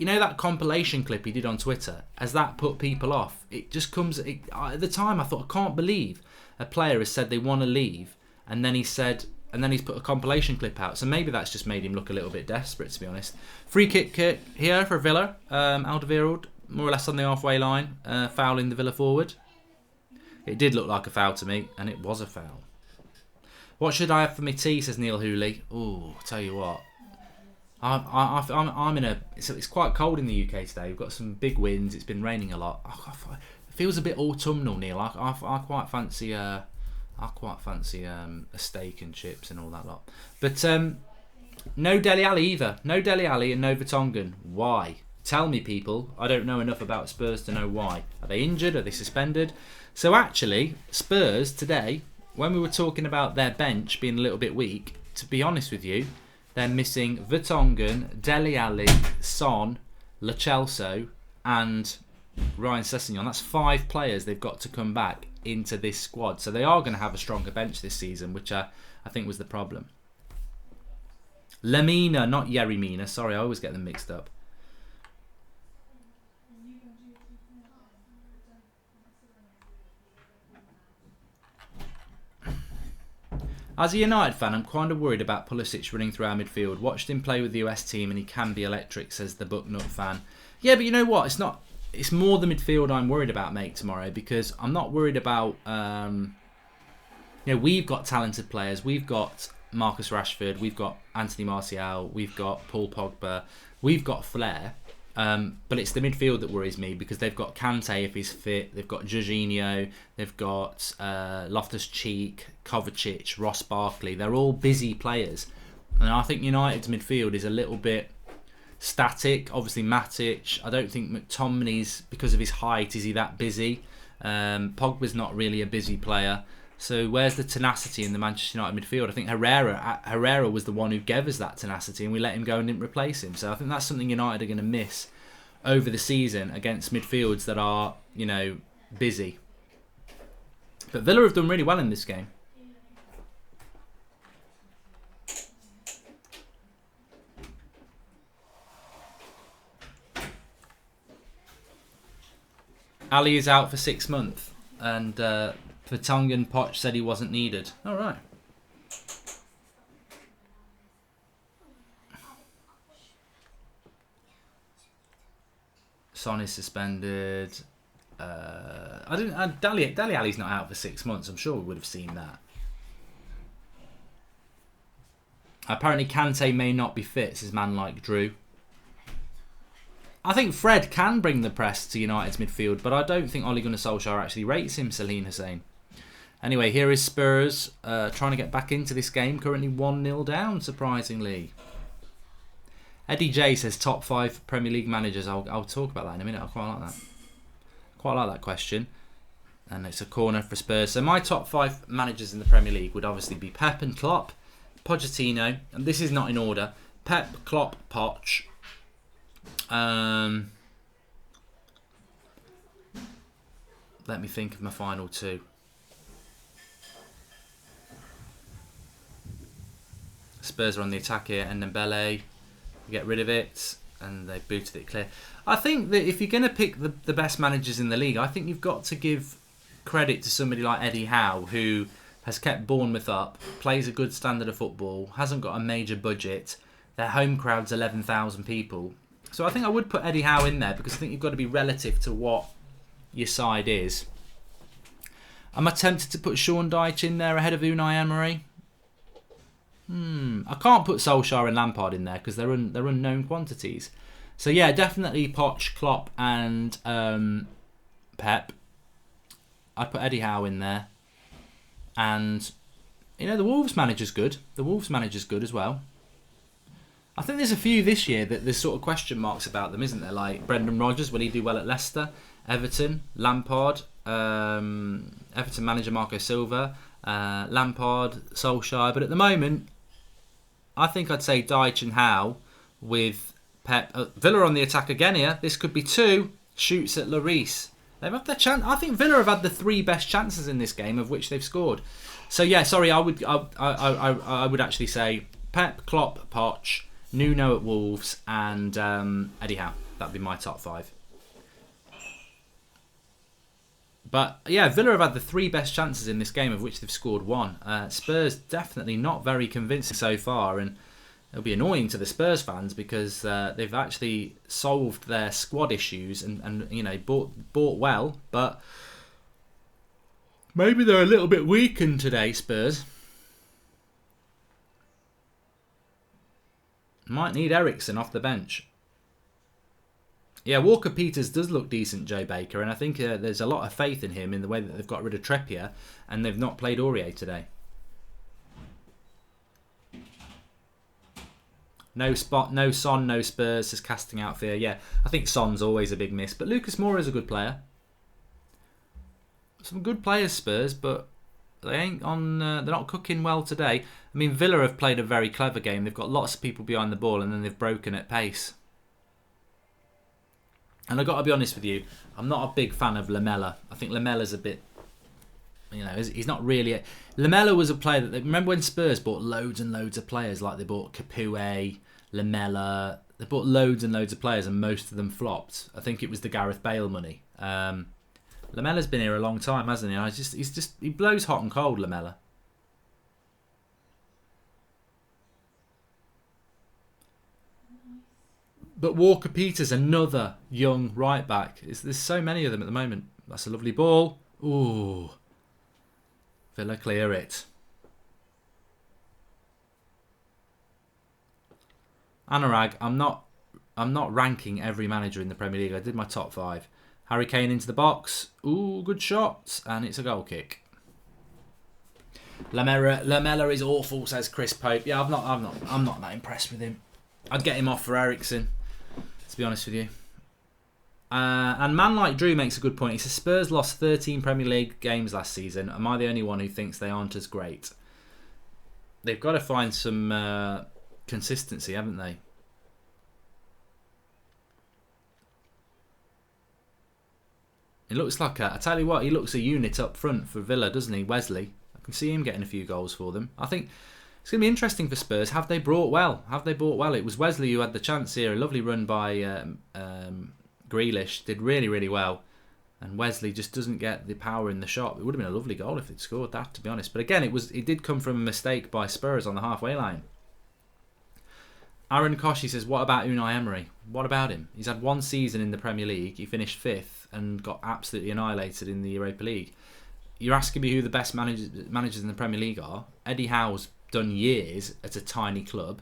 you know that compilation clip he did on Twitter? Has that put people off? It just comes... at the time, I thought, I can't believe a player has said they want to leave, and then he's put a compilation clip out. So maybe that's just made him look a little bit desperate, to be honest. Free kick here for Villa. Alderweireld, more or less on the halfway line, fouling the Villa forward. It did look like a foul to me, and it was a foul. What should I have for my tea, says Neil Hooley. Oh, tell you what. I'm in a... It's quite cold in the UK today. We've got some big winds. It's been raining a lot. It feels a bit autumnal, Neil. I quite fancy... a steak and chips and all that lot. But no Dele Alli either. No Dele Alli and no Vertonghen. Why? Tell me, people. I don't know enough about Spurs to know why. Are they injured? Are they suspended? So actually, Spurs today, when we were talking about their bench being a little bit weak, to be honest with you, they're missing Vertonghen, Dele Alli, Son, Lo Celso and Ryan Sessegnon. That's 5 players they've got to come back into this squad. So they are going to have a stronger bench this season, which I think was the problem. Lemina, not Yerimina. Sorry, I always get them mixed up. As a United fan, I'm kind of worried about Pulisic running through our midfield. Watched him play with the US team and he can be electric, says the Bucknut fan. Yeah, but you know what? It's more the midfield I'm worried about, mate, tomorrow, because I'm not worried about... we've got talented players. We've got Marcus Rashford. We've got Anthony Martial. We've got Paul Pogba. We've got flair. But it's the midfield that worries me, because they've got Kante if he's fit. They've got Jorginho. They've got Loftus-Cheek, Kovacic, Ross Barkley. They're all busy players. And I think United's midfield is a little bit... static. Obviously Matic. I don't think McTominay's, because of his height, is he that busy? Pogba's not really a busy player. So where's the tenacity in the Manchester United midfield? I think Herrera was the one who gave us that tenacity, and we let him go and didn't replace him. So I think that's something United are going to miss over the season against midfields that are, busy. But Villa have done really well in this game. Ali is out for 6 months, and Vertonghen Poch said he wasn't needed. All right. Son is suspended. Dele Alli's not out for 6 months. I'm sure we would have seen that. Apparently, Kante may not be fit, says man like Drew. I think Fred can bring the press to United's midfield, but I don't think Ole Gunnar Solskjaer actually rates him, Salim Hussein. Anyway, here is Spurs trying to get back into this game. Currently 1-0 down, surprisingly. Eddie J says top 5 Premier League managers. I'll talk about that in a minute. I quite like that. Quite like that question. And it's a corner for Spurs. So my top 5 managers in the Premier League would obviously be Pep and Klopp, Pochettino, and this is not in order. Pep, Klopp, Poch. Let me think of my final 2. Spurs are on the attack here, and Dembele, get rid of it, and they booted it clear. I think that if you're going to pick the best managers in the league, I think you've got to give credit to somebody like Eddie Howe, who has kept Bournemouth up, plays a good standard of football, hasn't got a major budget. Their home crowd's 11,000 people. So I think I would put Eddie Howe in there, because I think you've got to be relative to what your side is. Am I tempted to put Sean Dyche in there ahead of Unai Emery? I can't put Solskjaer and Lampard in there because they're unknown quantities. So yeah, definitely Poch, Klopp and Pep. I'd put Eddie Howe in there. And, the Wolves manager's good. The Wolves manager's good as well. I think there's a few this year that there's sort of question marks about them, isn't there? Like Brendan Rodgers, will he do well at Leicester? Everton, Lampard, Everton manager Marco Silva, Lampard, Solskjaer. But at the moment, I think I'd say Dyche and Howe with Pep. Villa on the attack again here. This could be 2 shoots at Lloris. They've had their chance. I think Villa have had the 3 best chances in this game, of which they've scored. So yeah, sorry, I would actually say Pep, Klopp, Poch, Nuno at Wolves, and Eddie Howe. That'd be my top 5. But yeah, Villa have had the 3 best chances in this game, of which they've scored 1. Spurs definitely not very convincing so far, and it'll be annoying to the Spurs fans because they've actually solved their squad issues and you know, bought well, but maybe they're a little bit weakened today, Spurs. Might need Eriksen off the bench. Yeah, Walker-Peters does look decent, Joe Baker, and I think there's a lot of faith in him in the way that they've got rid of Trippier and they've not played Aurier today. No Son, no Spurs, just casting out fear. Yeah, I think Son's always a big miss, but Lucas Moura's a good player. Some good players, Spurs, but they ain't on. They're not cooking well today. I mean, Villa have played a very clever game. They've got lots of people behind the ball, and then they've broken at pace. And I've got to be honest with you, I'm not a big fan of Lamela. I think Lamela's a bit, you know, he's not really... Lamela was a player that... Remember when Spurs bought loads and loads of players? Like they bought Capoue, Lamela... They bought loads and loads of players and most of them flopped. I think it was the Gareth Bale money. Lamela's been here a long time, hasn't he? He blows hot and cold, Lamela. But Walker-Peters, another young right back. There's so many of them at the moment. That's a lovely ball. Ooh. Villa clear it. Anurag, I'm not ranking every manager in the Premier League. I did my top 5. Harry Kane into the box. Ooh, good shot. And it's a goal kick. Lamela is awful, says Chris Pope. Yeah, I'm not that impressed with him. I'd get him off for Eriksen, to be honest with you. And Man Like Drew makes a good point. He says Spurs lost 13 Premier League games last season. Am I the only one who thinks they aren't as great? They've got to find some consistency, haven't they? It looks like I tell you what, he looks a unit up front for Villa, doesn't he? Wesley. I can see him getting a few goals for them. I think it's going to be interesting for Spurs. Have they brought well? It was Wesley who had the chance here. A lovely run by Grealish. Did really, really well. And Wesley just doesn't get the power in the shot. It would have been a lovely goal if they'd scored that, to be honest. But again, it did come from a mistake by Spurs on the halfway line. Aaron Koshi says, what about Unai Emery? What about him? He's had 1 season in the Premier League. He finished 5th and got absolutely annihilated in the Europa League. You're asking me who the best managers in the Premier League are? Eddie Howe's done years at a tiny club.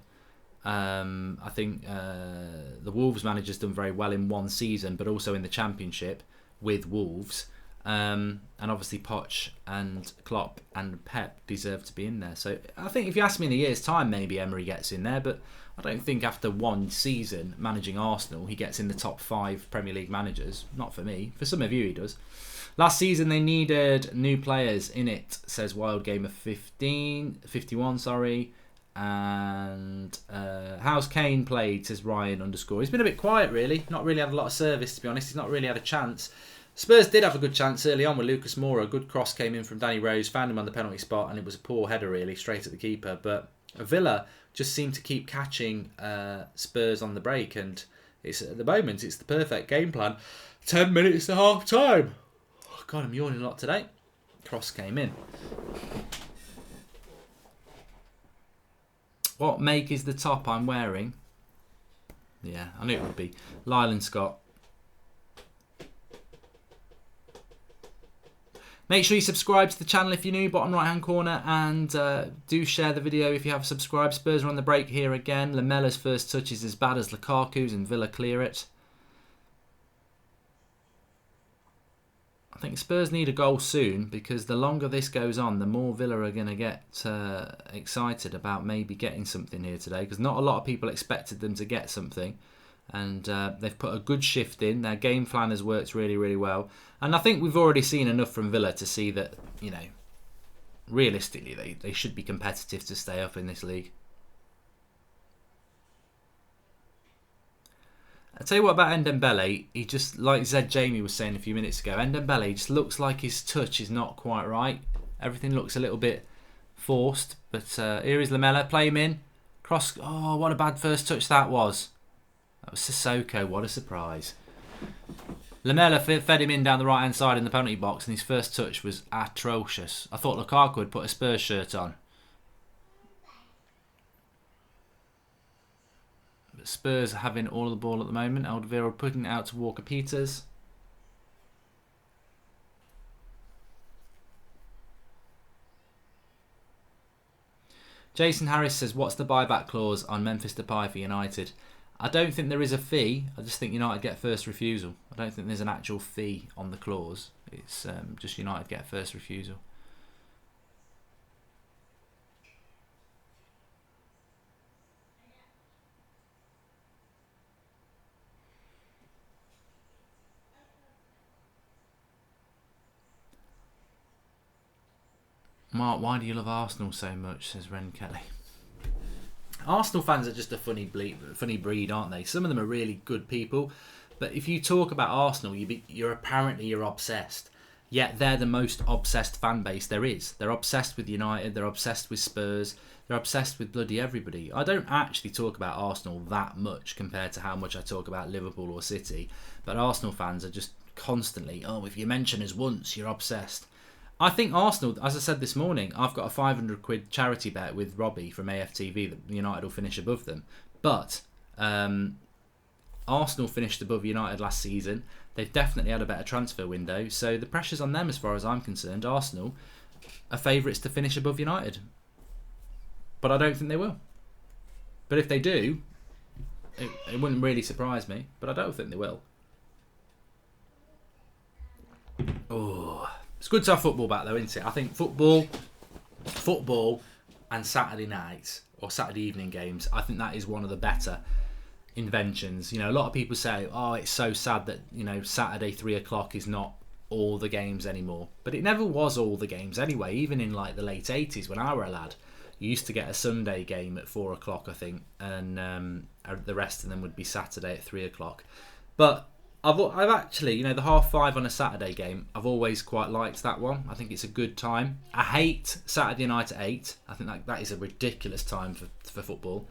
I think the Wolves manager's done very well in 1 season, but also in the Championship with Wolves. And obviously Poch and Klopp and Pep deserve to be in there. So I think if you ask me in a year's time, maybe Emery gets in there, but I don't think after 1 season managing Arsenal he gets in the top 5 Premier League managers. Not for me. For some of you he does. Last season they needed new players in it, says Wild Gamer 51, sorry. And how's Kane played, says Ryan _. He's been a bit quiet really. Not really had a lot of service, to be honest. He's not really had a chance. Spurs did have a good chance early on with Lucas Moura. A good cross came in from Danny Rose, found him on the penalty spot, and it was a poor header really, straight at the keeper. But Villa just seemed to keep catching Spurs on the break, and it's at the moment it's the perfect game plan. 10 minutes to half time. Oh, God, I'm yawning a lot today. Cross came in. What make is the top I'm wearing? Yeah, I knew it would be. Lyland Scott. Make sure you subscribe to the channel if you're new, bottom right hand corner, and do share the video if you have subscribed. Spurs are on the break here again. Lamela's first touch is as bad as Lukaku's and Villa clear it. I think Spurs need a goal soon, because the longer this goes on, the more Villa are going to get excited about maybe getting something here today, because not a lot of people expected them to get something. And they've put a good shift in. Their game plan has worked really, really well. And I think we've already seen enough from Villa to see that, you know, realistically, they should be competitive to stay up in this league. I'll tell you what about Ndombele. He just, like Zed Jamie was saying a few minutes ago, Ndombele just looks like his touch is not quite right. Everything looks a little bit forced. But here is Lamela. Play him in. Cross. Oh, what a bad first touch that was. That was Sissoko. What a surprise. Lamela fed him in down the right-hand side in the penalty box, and his first touch was atrocious. I thought Lukaku had put a Spurs shirt on. But Spurs are having all of the ball at the moment. Alderweireld putting it out to Walker-Peters. Jason Harris says, what's the buyback clause on Memphis Depay for United? I don't think there is a fee. I just think United get first refusal. I don't think there's an actual fee on the clause. It's just United get first refusal. Mark, why do you love Arsenal so much? Says Ren Kelly. Arsenal fans are just a funny breed, aren't they? Some of them are really good people, but if you talk about Arsenal, you're obsessed. Yet they're the most obsessed fan base there is. They're obsessed with United. They're obsessed with Spurs. They're obsessed with bloody everybody. I don't actually talk about Arsenal that much compared to how much I talk about Liverpool or City. But Arsenal fans are just constantly, oh, if you mention us once, you're obsessed. I think Arsenal, as I said this morning, I've got a £500 charity bet with Robbie from AFTV that United will finish above them. But Arsenal finished above United last season. They've definitely had a better transfer window. So the pressure's on them as far as I'm concerned. Arsenal are favourites to finish above United. But I don't think they will. But if they do, it wouldn't really surprise me. But I don't think they will. Oh, it's good to have football back though, isn't it? I think football and Saturday nights or Saturday evening games, I think that is one of the better inventions. You know, a lot of people say, oh, it's so sad that, you know, Saturday 3 o'clock is not all the games anymore. But it never was all the games anyway. Even in like the late 80s when I were a lad, you used to get a Sunday game at 4 o'clock, I think, and the rest of them would be Saturday at 3 o'clock. But I've actually, you know, the 5:30 on a Saturday game, I've always quite liked that one. I think it's a good time. I hate Saturday night at 8. I think that is a ridiculous time for football.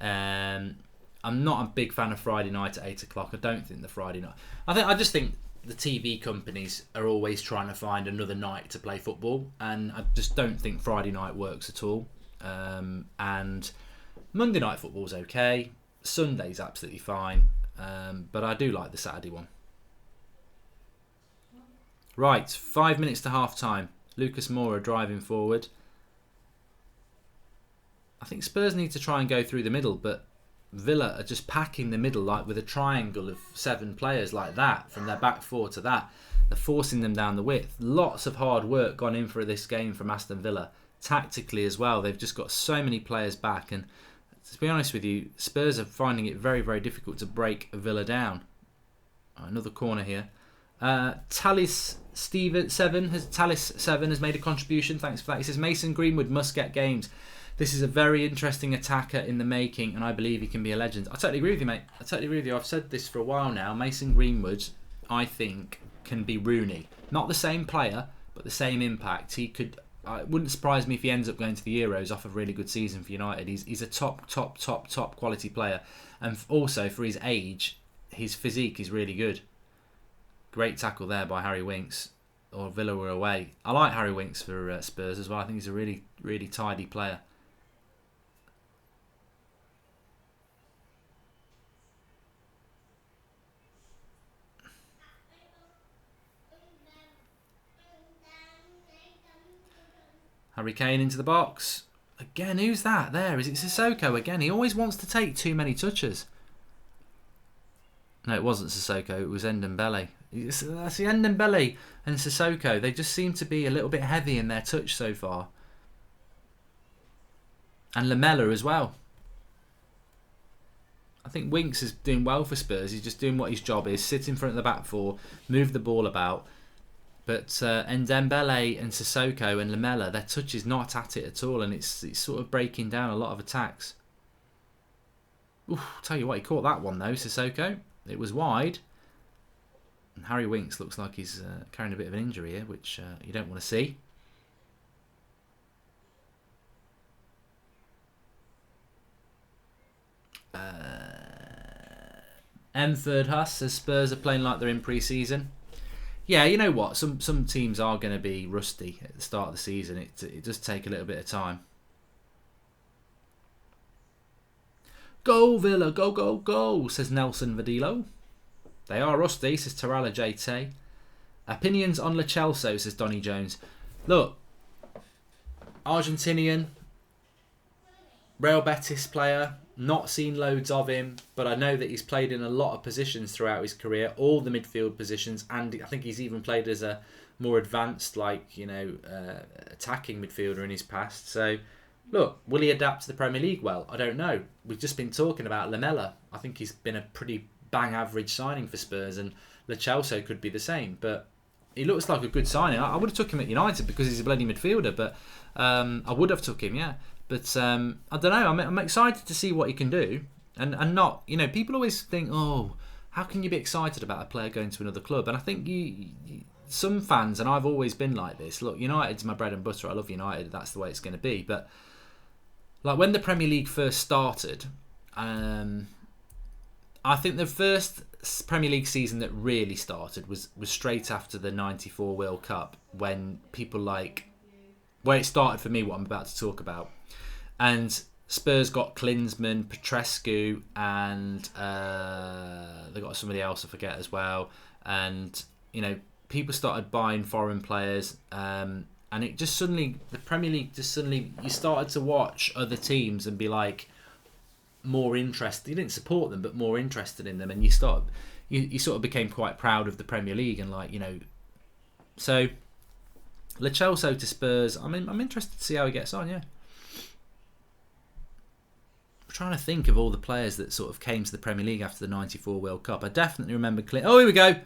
I'm not a big fan of Friday night at 8 o'clock. I don't think the Friday night. I just think the TV companies are always trying to find another night to play football, and I just don't think Friday night works at all. And Monday night football's okay. Sunday's absolutely fine. But I do like the Saturday one. Right, 5 minutes to half time. Lucas Moura driving forward. I think Spurs need to try and go through the middle, but Villa are just packing the middle like with a triangle of 7 players like that, from their back 4 to that. They're forcing them down the width. Lots of hard work gone in for this game from Aston Villa. Tactically as well, they've just got so many players back, and to be honest with you, Spurs are finding it very, very difficult to break Villa down. Another corner here. Talis 7 has made a contribution. Thanks for that. He says Mason Greenwood must get games. This is a very interesting attacker in the making, and I believe he can be a legend. I totally agree with you, mate. I totally agree with you. I've said this for a while now. Mason Greenwood, I think, can be Rooney. Not the same player, but the same impact. He could. It wouldn't surprise me if he ends up going to the Euros off a really good season for United. He's a top quality player. And also, for his age, his physique is really good. Great tackle there by Harry Winks. Or Villa were away. I like Harry Winks for Spurs as well. I think he's a really, really tidy player. Harry Kane into the box. Again, who's that there? Is it Sissoko again? He always wants to take too many touches. No, it wasn't Sissoko. It was Ndombele. That's the Ndombele and Sissoko. They just seem to be a little bit heavy in their touch so far. And Lamela as well. I think Winks is doing well for Spurs. He's just doing what his job is. Sit in front of the back 4. Move the ball about. But Ndombele and Sissoko and Lamela, their touch is not at it at all, and it's sort of breaking down a lot of attacks. Oof, tell you what, he caught that one though, Sissoko. It was wide. And Harry Winks looks like he's carrying a bit of an injury here, which you don't want to see. Third Huss says Spurs are playing like they're in pre-season. Yeah, you know what? Some teams are going to be rusty at the start of the season. It does take a little bit of time. Go Villa, go, go, go, says Nelson Vadilo. They are rusty, says Tarala JT. Opinions on Lo Celso, says Donny Jones. Look, Argentinian, Real Betis player, not seen loads of him, but I know that he's played in a lot of positions throughout his career, all the midfield positions, and I think he's even played as a more advanced, attacking midfielder in his past. So, look, will he adapt to the Premier League well? I don't know. We've just been talking about Lamela. I think he's been a pretty bang average signing for Spurs, and Lo Celso could be the same, but he looks like a good signing. I would have took him at United because he's a bloody midfielder, but I would have took him, yeah. But I don't know. I'm excited to see what he can do, and not, people always think, oh, how can you be excited about a player going to another club? And I think some fans, and I've always been like this. Look, United's my bread and butter. I love United. That's the way it's going to be. But like when the Premier League first started, I think the first Premier League season that really started was straight after the '94 World Cup, when people where it started for me, what I'm about to talk about. And Spurs got Klinsmann, Petrescu, and they got somebody else I forget as well. And people started buying foreign players, and it just suddenly, the Premier League you started to watch other teams and be more interested. You didn't support them, but more interested in them, and you sort of became quite proud of the Premier League, and so Lo Celso to Spurs. I'm interested to see how he gets on. Yeah. Trying to think of all the players that sort of came to the Premier League after the '94 World Cup. I definitely remember. Oh, here we go.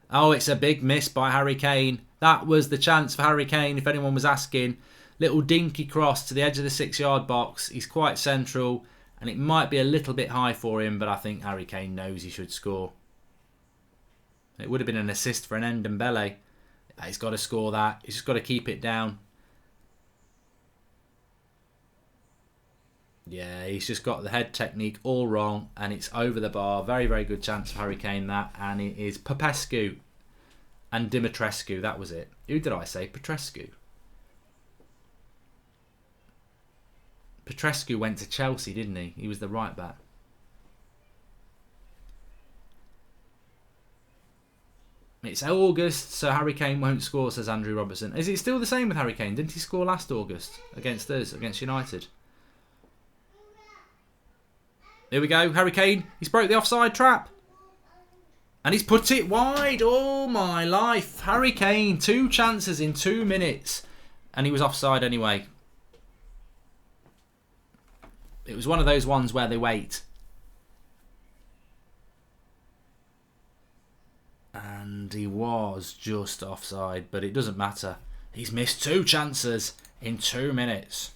Oh, it's a big miss by Harry Kane. That was the chance for Harry Kane, if anyone was asking. Little dinky cross to the edge of the 6-yard box. He's quite central, and it might be a little bit high for him, but I think Harry Kane knows he should score. It would have been an assist for an Ndombele. He's got to score that. He's just got to keep it down. Yeah, he's just got the head technique all wrong, and it's over the bar. Very, very good chance for Harry Kane, that. And it is Popescu and Dimitrescu. That was it. Who did I say? Petrescu. Petrescu went to Chelsea, didn't he? He was the right back. It's August, so Harry Kane won't score, says Andrew Robertson. Is it still the same with Harry Kane? Didn't he score last August against us, against United? Here we go, Harry Kane. He's broke the offside trap. And he's put it wide. Oh, my life. Harry Kane, 2 chances in 2 minutes. And he was offside anyway. It was one of those ones where they wait. And he was just offside, but it doesn't matter. He's missed 2 chances in 2 minutes.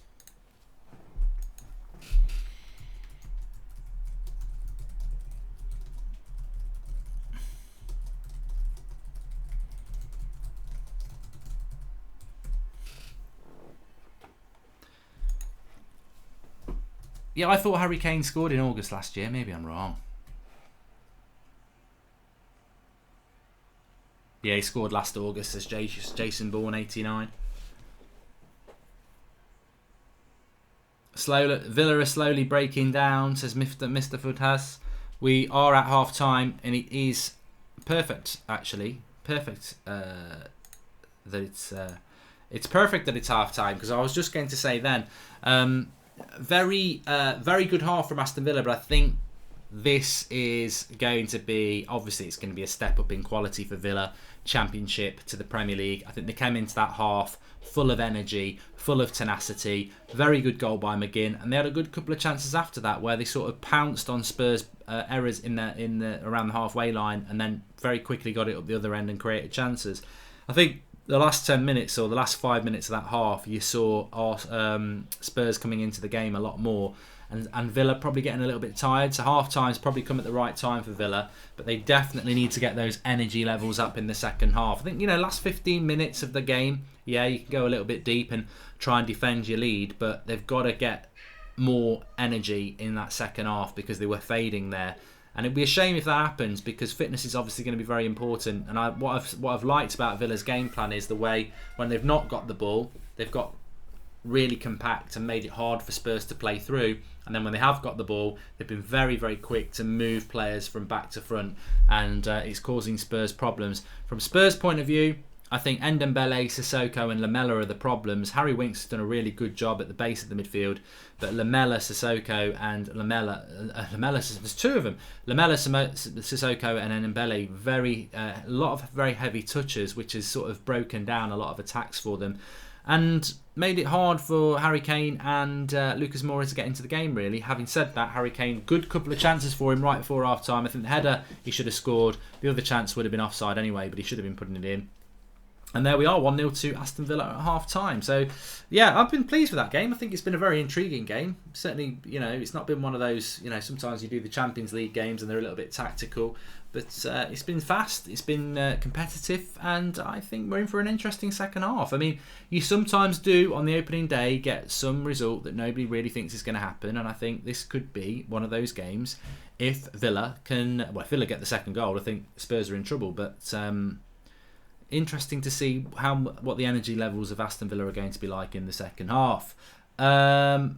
Yeah, I thought Harry Kane scored in August last year. Maybe I'm wrong. Yeah, he scored last August, says Jason Bourne 89. Villa are slowly breaking down, says Mr. Foodhas. We are at half time, and it is perfect, actually. Perfect that it's perfect that it's half time, because I was just going to say then, very good half from Aston Villa, but I think this is going to be, obviously it's going to be a step up in quality for Villa. Championship to the Premier League. I think they came into that half full of energy, full of tenacity. Very good goal by McGinn, and they had a good couple of chances after that where they sort of pounced on Spurs errors in the around the halfway line, and then very quickly got it up the other end and created chances. I think the last 10 minutes or the last 5 minutes of that half, you saw our Spurs coming into the game a lot more, and Villa probably getting a little bit tired. So half time's probably come at the right time for Villa, but they definitely need to get those energy levels up in the second half. I think, last 15 minutes of the game, yeah, you can go a little bit deep and try and defend your lead, but they've got to get more energy in that second half because they were fading there. And it'd be a shame if that happens, because fitness is obviously going to be very important. And what I've liked about Villa's game plan is the way when they've not got the ball, they've got really compact and made it hard for Spurs to play through. And then when they have got the ball, they've been very, very quick to move players from back to front, and it's causing Spurs problems. From Spurs' point of view, I think Ndombele, Sissoko and Lamela are the problems. Harry Winks has done a really good job at the base of the midfield, but Lamela, Sissoko and Lamela, there's two of them. Lamela, Sissoko and Ndombele, a lot of very heavy touches, which has sort of broken down a lot of attacks for them, and made it hard for Harry Kane and Lucas Moura to get into the game, really. Having said that, Harry Kane, good couple of chances for him right before half-time. I think the header, he should have scored. The other chance would have been offside anyway, but he should have been putting it in. And there we are, 1-0 to Aston Villa at half-time. So, yeah, I've been pleased with that game. I think it's been a very intriguing game. Certainly, it's not been one of those, sometimes you do the Champions League games and they're a little bit tactical. But it's been fast, it's been competitive, and I think we're in for an interesting second half. I mean, you sometimes do, on the opening day, get some result that nobody really thinks is going to happen, and I think this could be one of those games. If Villa get the second goal, I think Spurs are in trouble, but interesting to see what the energy levels of Aston Villa are going to be like in the second half. The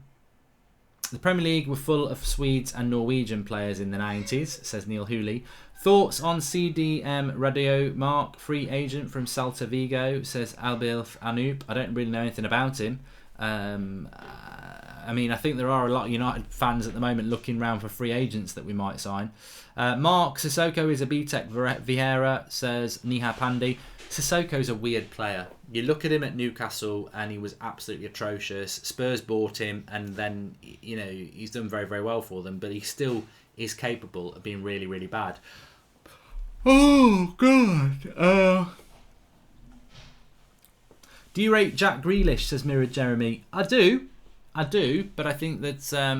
Premier League were full of Swedes and Norwegian players in the 90s, says Neil Hooley. Thoughts on CDM Radio Mark, free agent from Celta Vigo, says Albilf Anoop. I don't really know anything about him. I think there are a lot of United fans at the moment looking around for free agents that we might sign. Mark, Sissoko is a BTEC Vieira, says Niha Pandey. Sissoko's a weird player. You look at him at Newcastle and he was absolutely atrocious. Spurs bought him and then, he's done very, very well for them, but he still is capable of being really, really bad. Oh, God. Do you rate Jack Grealish, says Mirror Jeremy? I do, but I think that's a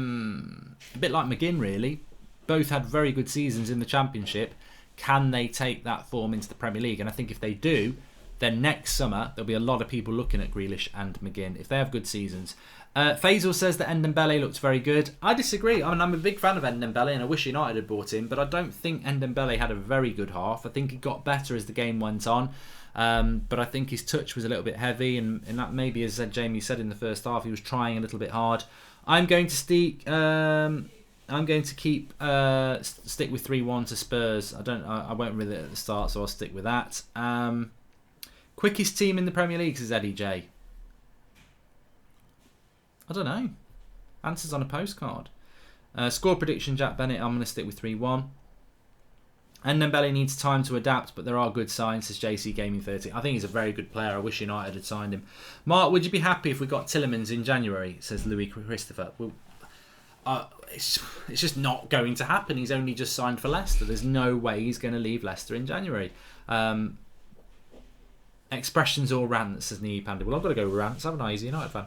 bit like McGinn, really. Both had very good seasons in the Championship. Can they take that form into the Premier League? And I think if they do, then next summer there'll be a lot of people looking at Grealish and McGinn if they have good seasons. Faisal says that Ndombele looks very good. I disagree. I'm a big fan of Ndombele and I wish United had bought him, but I don't think Ndombele had a very good half. I think he got better as the game went on, but I think his touch was a little bit heavy, and that maybe, as Jamie said in the first half, he was trying a little bit hard. I'm going to stick with 3-1 to Spurs. I won't read it at the start, so I'll stick with that. Quickest team in the Premier League, says Eddie J. I don't know. Answers on a postcard. Score prediction, Jack Bennett. I'm going to stick with 3-1. And Ndombele needs time to adapt, but there are good signs, says JC Gaming 30. I think he's a very good player. I wish United had signed him. Mark, would you be happy if we got Tielemans in January, says Louis Christopher? Well, it's just not going to happen. He's only just signed for Leicester. There's no way he's going to leave Leicester in January. Expressions or rants, says Nii Panda. Well, I've got to go with rants, haven't I? He's a United fan.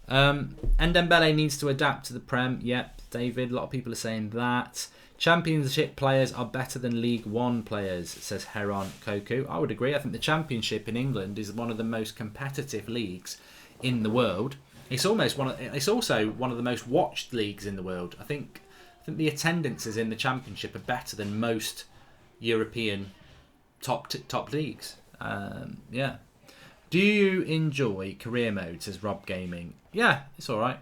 Ndombele needs to adapt to the Prem. Yep, David. A lot of people are saying that. Championship players are better than League One players, says Heron Koku. I would agree. I think the Championship in England is one of the most competitive leagues in the world. It's also one of the most watched leagues in the world. I think the attendances in the Championship are better than most European top leagues. Yeah. Do you enjoy career mode, says Rob Gaming? Yeah, it's all right.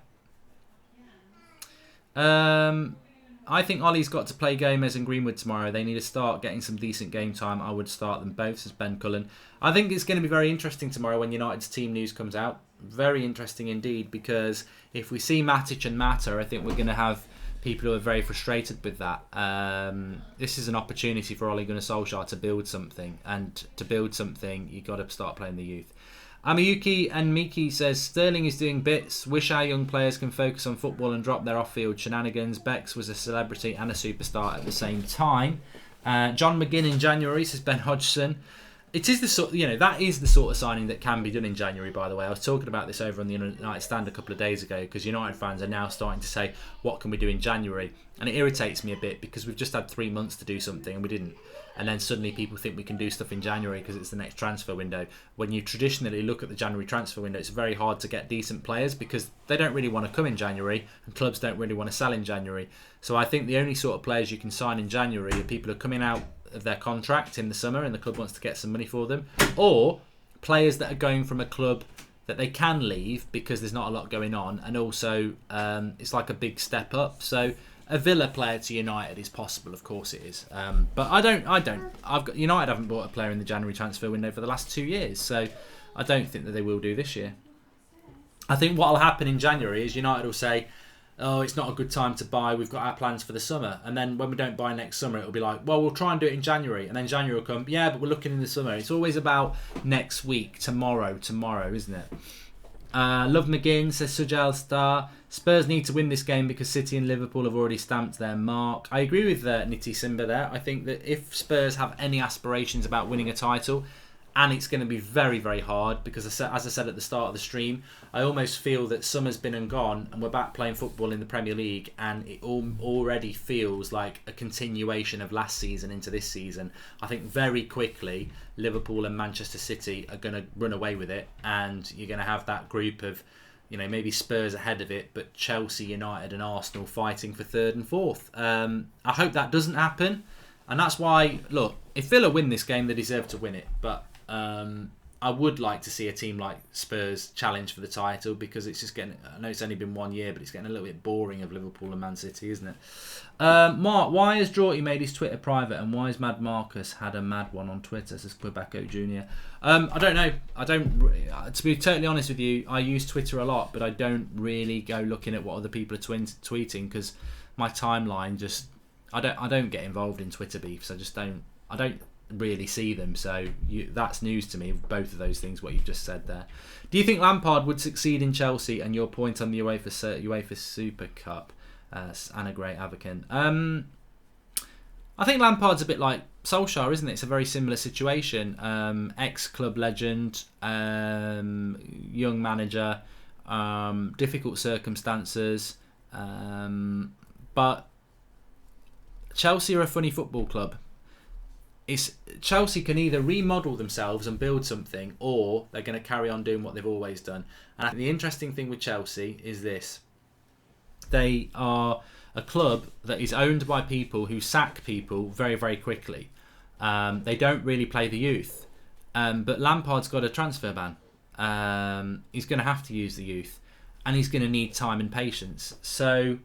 I think Ollie's got to play Gomez and Greenwood tomorrow. They need to start getting some decent game time. I would start them both, says Ben Cullen. I think it's going to be very interesting tomorrow when United's team news comes out. Very interesting indeed, because if we see Matic and Mata, I think we're going to have people who are very frustrated with that. This is an opportunity for Ole Gunnar Solskjaer to build something, and to build something, you've got to start playing the youth. Amiyuki and Miki says, Sterling is doing bits. Wish our young players can focus on football and drop their off-field shenanigans. Bex was a celebrity and a superstar at the same time. John McGinn in January, says Ben Hodgson. It is the sort, that is the sort of signing that can be done in January. By the way, I was talking about this over on the United Stand a couple of days ago because United fans are now starting to say, "What can we do in January?" And it irritates me a bit because we've just had 3 months to do something and we didn't. And then suddenly people think we can do stuff in January because it's the next transfer window. When you traditionally look at the January transfer window, it's very hard to get decent players because they don't really want to come in January and clubs don't really want to sell in January. So I think the only sort of players you can sign in January are people who are coming out of their contract in the summer and the club wants to get some money for them, or players that are going from a club that they can leave because there's not a lot going on, and also it's like a big step up. So a Villa player to United is possible, of course it is. But United haven't bought a player in the January transfer window for the last 2 years, so I don't think that they will do this year. I think what will happen in January is United will say, "Oh, it's not a good time to buy, we've got our plans for the summer." And then when we don't buy next summer, it'll be like, "Well, we'll try and do it in January." And then January will come, "Yeah, but we're looking in the summer." It's always about next week, tomorrow, isn't it? Love McGinn, says Sujal Star. Spurs need to win this game because City and Liverpool have already stamped their mark. I agree with Niti Simba there. I think that if Spurs have any aspirations about winning a title, and it's going to be very, very hard because, as I said at the start of the stream, I almost feel that summer's been and gone and we're back playing football in the Premier League and it already feels like a continuation of last season into this season. I think very quickly Liverpool and Manchester City are going to run away with it, and you're going to have that group of, maybe Spurs ahead of it, but Chelsea, United and Arsenal fighting for third and fourth. I hope that doesn't happen, and that's why, look, if Villa win this game, they deserve to win it, but I would like to see a team like Spurs challenge for the title because it's just getting, I know it's only been 1 year, but it's getting a little bit boring of Liverpool and Man City, isn't it? Mark, why has Draughty made his Twitter private and why has Mad Marcus had a mad one on Twitter, says Quebeco Jr. I don't know. To be totally honest with you, I use Twitter a lot, but I don't really go looking at what other people are tweeting because my timeline just, I don't get involved in Twitter beefs. I don't really see them, so that's news to me, both of those things, what you've just said there. Do you think Lampard would succeed in Chelsea? And your point on the UEFA Super Cup, Anna Gray Avakin. I think Lampard's a bit like Solskjaer, isn't it? It's a very similar situation. Ex-club legend, young manager, difficult circumstances, but Chelsea are a funny football club. Chelsea can either remodel themselves and build something, or they're going to carry on doing what they've always done. And the interesting thing with Chelsea is this. They are a club that is owned by people who sack people very, very quickly. They don't really play the youth. But Lampard's got a transfer ban. He's going to have to use the youth. And he's going to need time and patience. So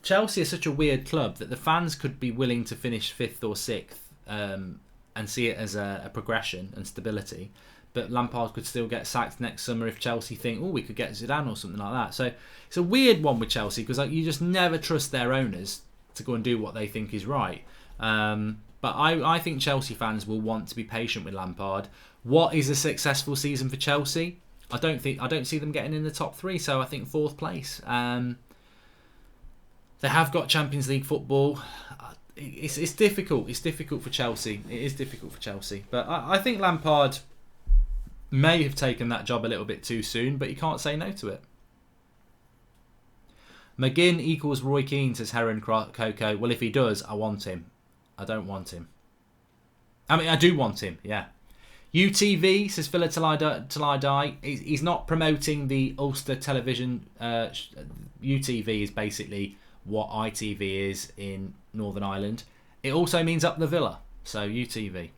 Chelsea is such a weird club that the fans could be willing to finish 5th or 6th and see it as a progression and stability, but Lampard could still get sacked next summer if Chelsea think, we could get Zidane or something like that. So it's a weird one with Chelsea because you just never trust their owners to go and do what they think is right. But I think Chelsea fans will want to be patient with Lampard. What is a successful season for Chelsea? I don't see them getting in the top 3, so I think 4th place. They have got Champions League football. It's difficult. It's difficult for Chelsea. It is difficult for Chelsea. But I think Lampard may have taken that job a little bit too soon, but you can't say no to it. McGinn equals Roy Keane, says Heron Coco. Well, if he does, I want him. I don't want him. I mean, I do want him, yeah. UTV, says Villa till I die. He's not promoting the Ulster television. UTV is basically what ITV is in Northern Ireland. It also means up the Villa, so UTV.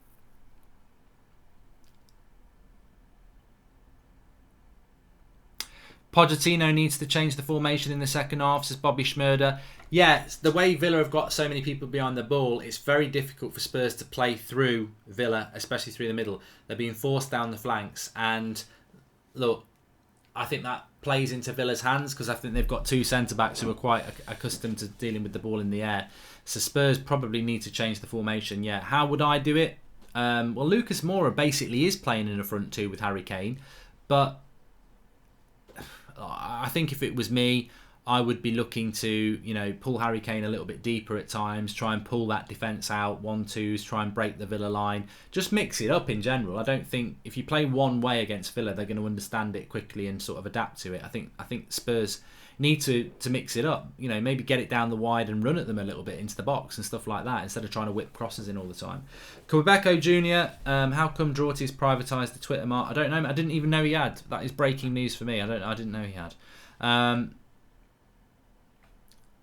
Pochettino needs to change the formation in the second half, says Bobby Schmurder. Yeah, the way Villa have got so many people behind the ball, it's very difficult for Spurs to play through Villa, especially through the middle. They're being forced down the flanks, and look, I think that plays into Villa's hands because I think they've got 2 centre-backs who are quite accustomed to dealing with the ball in the air. So Spurs probably need to change the formation. Yeah, how would I do it? Well, Lucas Moura basically is playing in a front 2 with Harry Kane, but I think if it was me, I would be looking to, pull Harry Kane a little bit deeper at times, try and pull that defence out, 1-2s, try and break the Villa line. Just mix it up in general. I don't think if you play one way against Villa, they're going to understand it quickly and sort of adapt to it. I think Spurs need to mix it up. Maybe get it down the wide and run at them a little bit into the box and stuff like that instead of trying to whip crosses in all the time. Quebeco Jr., how come Draughty's privatised the Twitter mark? I don't know. I didn't even know he had. That is breaking news for me. I didn't know he had.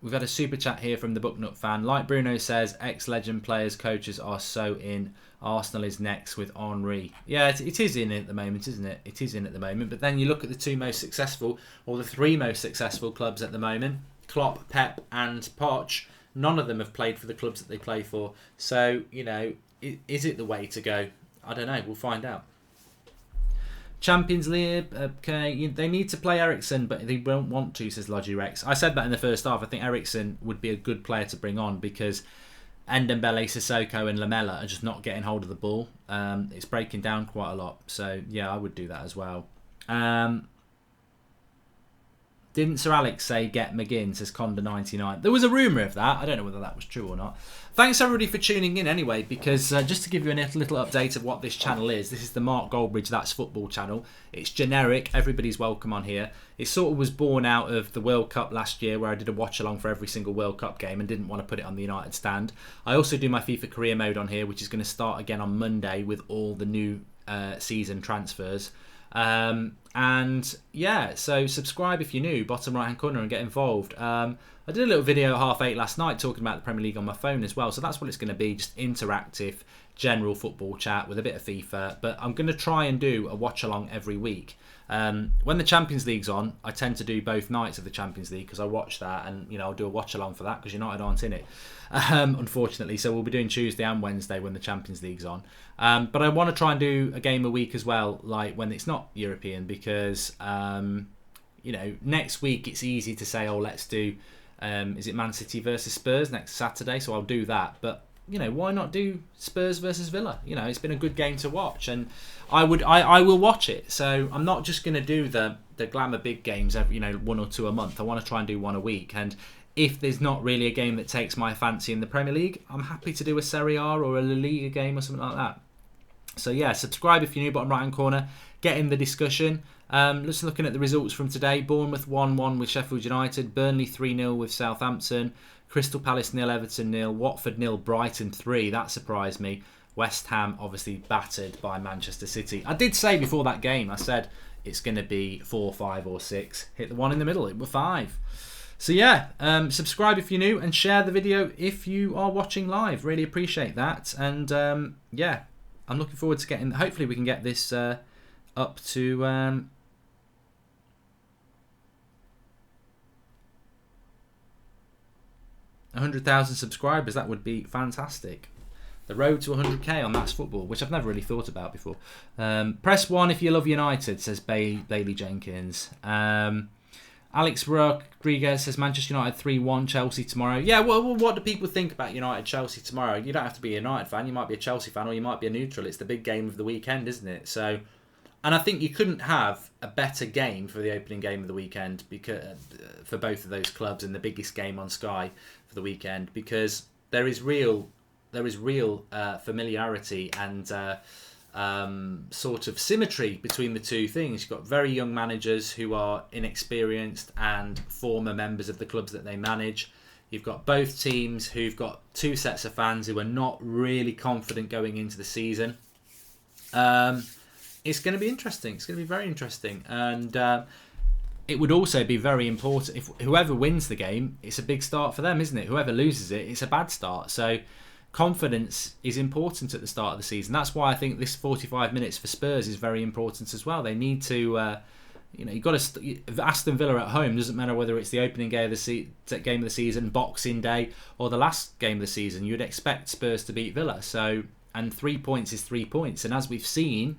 We've had a super chat here from the Bucknut fan. Like Bruno says, ex-legend players, coaches are so in. Arsenal is next with Henry. Yeah, it is in at the moment, isn't it? It is in at the moment. But then you look at the two most successful, or the three most successful clubs at the moment. Klopp, Pep and Poch. None of them have played for the clubs that they play for. So, is it the way to go? I don't know. We'll find out. Champions League, okay, they need to play Eriksen, but they won't want to, says Logi Rex. I said that in the first half. I think Eriksen would be a good player to bring on because Ndombele, Sissoko and Lamela are just not getting hold of the ball. It's breaking down quite a lot. So, yeah, I would do that as well. Didn't Sir Alex say get McGinn, says Conda99. There was a rumour of that. I don't know whether that was true or not. Thanks everybody for tuning in anyway, because just to give you a little update of what this channel is, this is the Mark Goldbridge That's Football channel. It's generic, everybody's welcome on here. It sort of was born out of the World Cup last year where I did a watch along for every single World Cup game and didn't want to put it on the United stand. I also do my FIFA career mode on here, which is going to start again on Monday with all the new season transfers. And yeah, so subscribe if you're new, bottom right hand corner, and get involved. I did a little video at 8:30 last night talking about the Premier League on my phone as well, so that's what it's going to be, just interactive general football chat with a bit of FIFA. But I'm going to try and do a watch along every week. When the Champions League's on, I tend to do both nights of the Champions League because I watch that, and I'll do a watch along for that because United aren't in it, unfortunately. So we'll be doing Tuesday and Wednesday when the Champions League's on. But I want to try and do a game a week as well, like when it's not European, because next week it's easy to say, oh, let's do is it Man City versus Spurs next Saturday? So I'll do that, but why not do Spurs versus Villa? It's been a good game to watch, and I will watch it. So I'm not just going to do the glamour big games every one or two a month. I want to try and do one a week. And if there's not really a game that takes my fancy in the Premier League, I'm happy to do a Serie A or a La Liga game or something like that. So yeah, subscribe if you're new, bottom right hand corner. Get in the discussion. Just looking at the results from today: Bournemouth 1-1 with Sheffield United, Burnley 3-0 with Southampton, Crystal Palace 0, Everton 0, Watford 0, Brighton 3. That surprised me. West Ham obviously battered by Manchester City. I did say before that game, I said it's going to be 4, 5 or 6. Hit the one in the middle, it was 5. So yeah, subscribe if you're new and share the video if you are watching live. Really appreciate that. And yeah, I'm looking forward to getting, hopefully we can get this up to 100,000 subscribers. That would be fantastic. The road to 100k on That's Football, which I've never really thought about before. Press 1 if you love United, says Bailey Jenkins. Alex Rodriguez says Manchester United 3-1, Chelsea tomorrow. Yeah, well, what do people think about United Chelsea tomorrow? You don't have to be a United fan. You might be a Chelsea fan, or you might be a neutral. It's the big game of the weekend, isn't it? So, and I think you couldn't have a better game for the opening game of the weekend because for both of those clubs, and the biggest game on Sky for the weekend, because there is real familiarity and sort of symmetry between the two things. You've got very young managers who are inexperienced and former members of the clubs that they manage. You've got both teams who've got two sets of fans who are not really confident going into the season. It's going to be interesting. It's going to be very interesting. And it would also be very important if whoever wins the game, it's a big start for them, isn't it? Whoever loses it, it's a bad start. So confidence is important at the start of the season. That's why I think this 45 minutes for Spurs is very important as well. They need to, you've got to. Aston Villa at home, doesn't matter whether it's the opening game of the season, Boxing Day, or the last game of the season. You'd expect Spurs to beat Villa. So, and 3 points is 3 points. And as we've seen,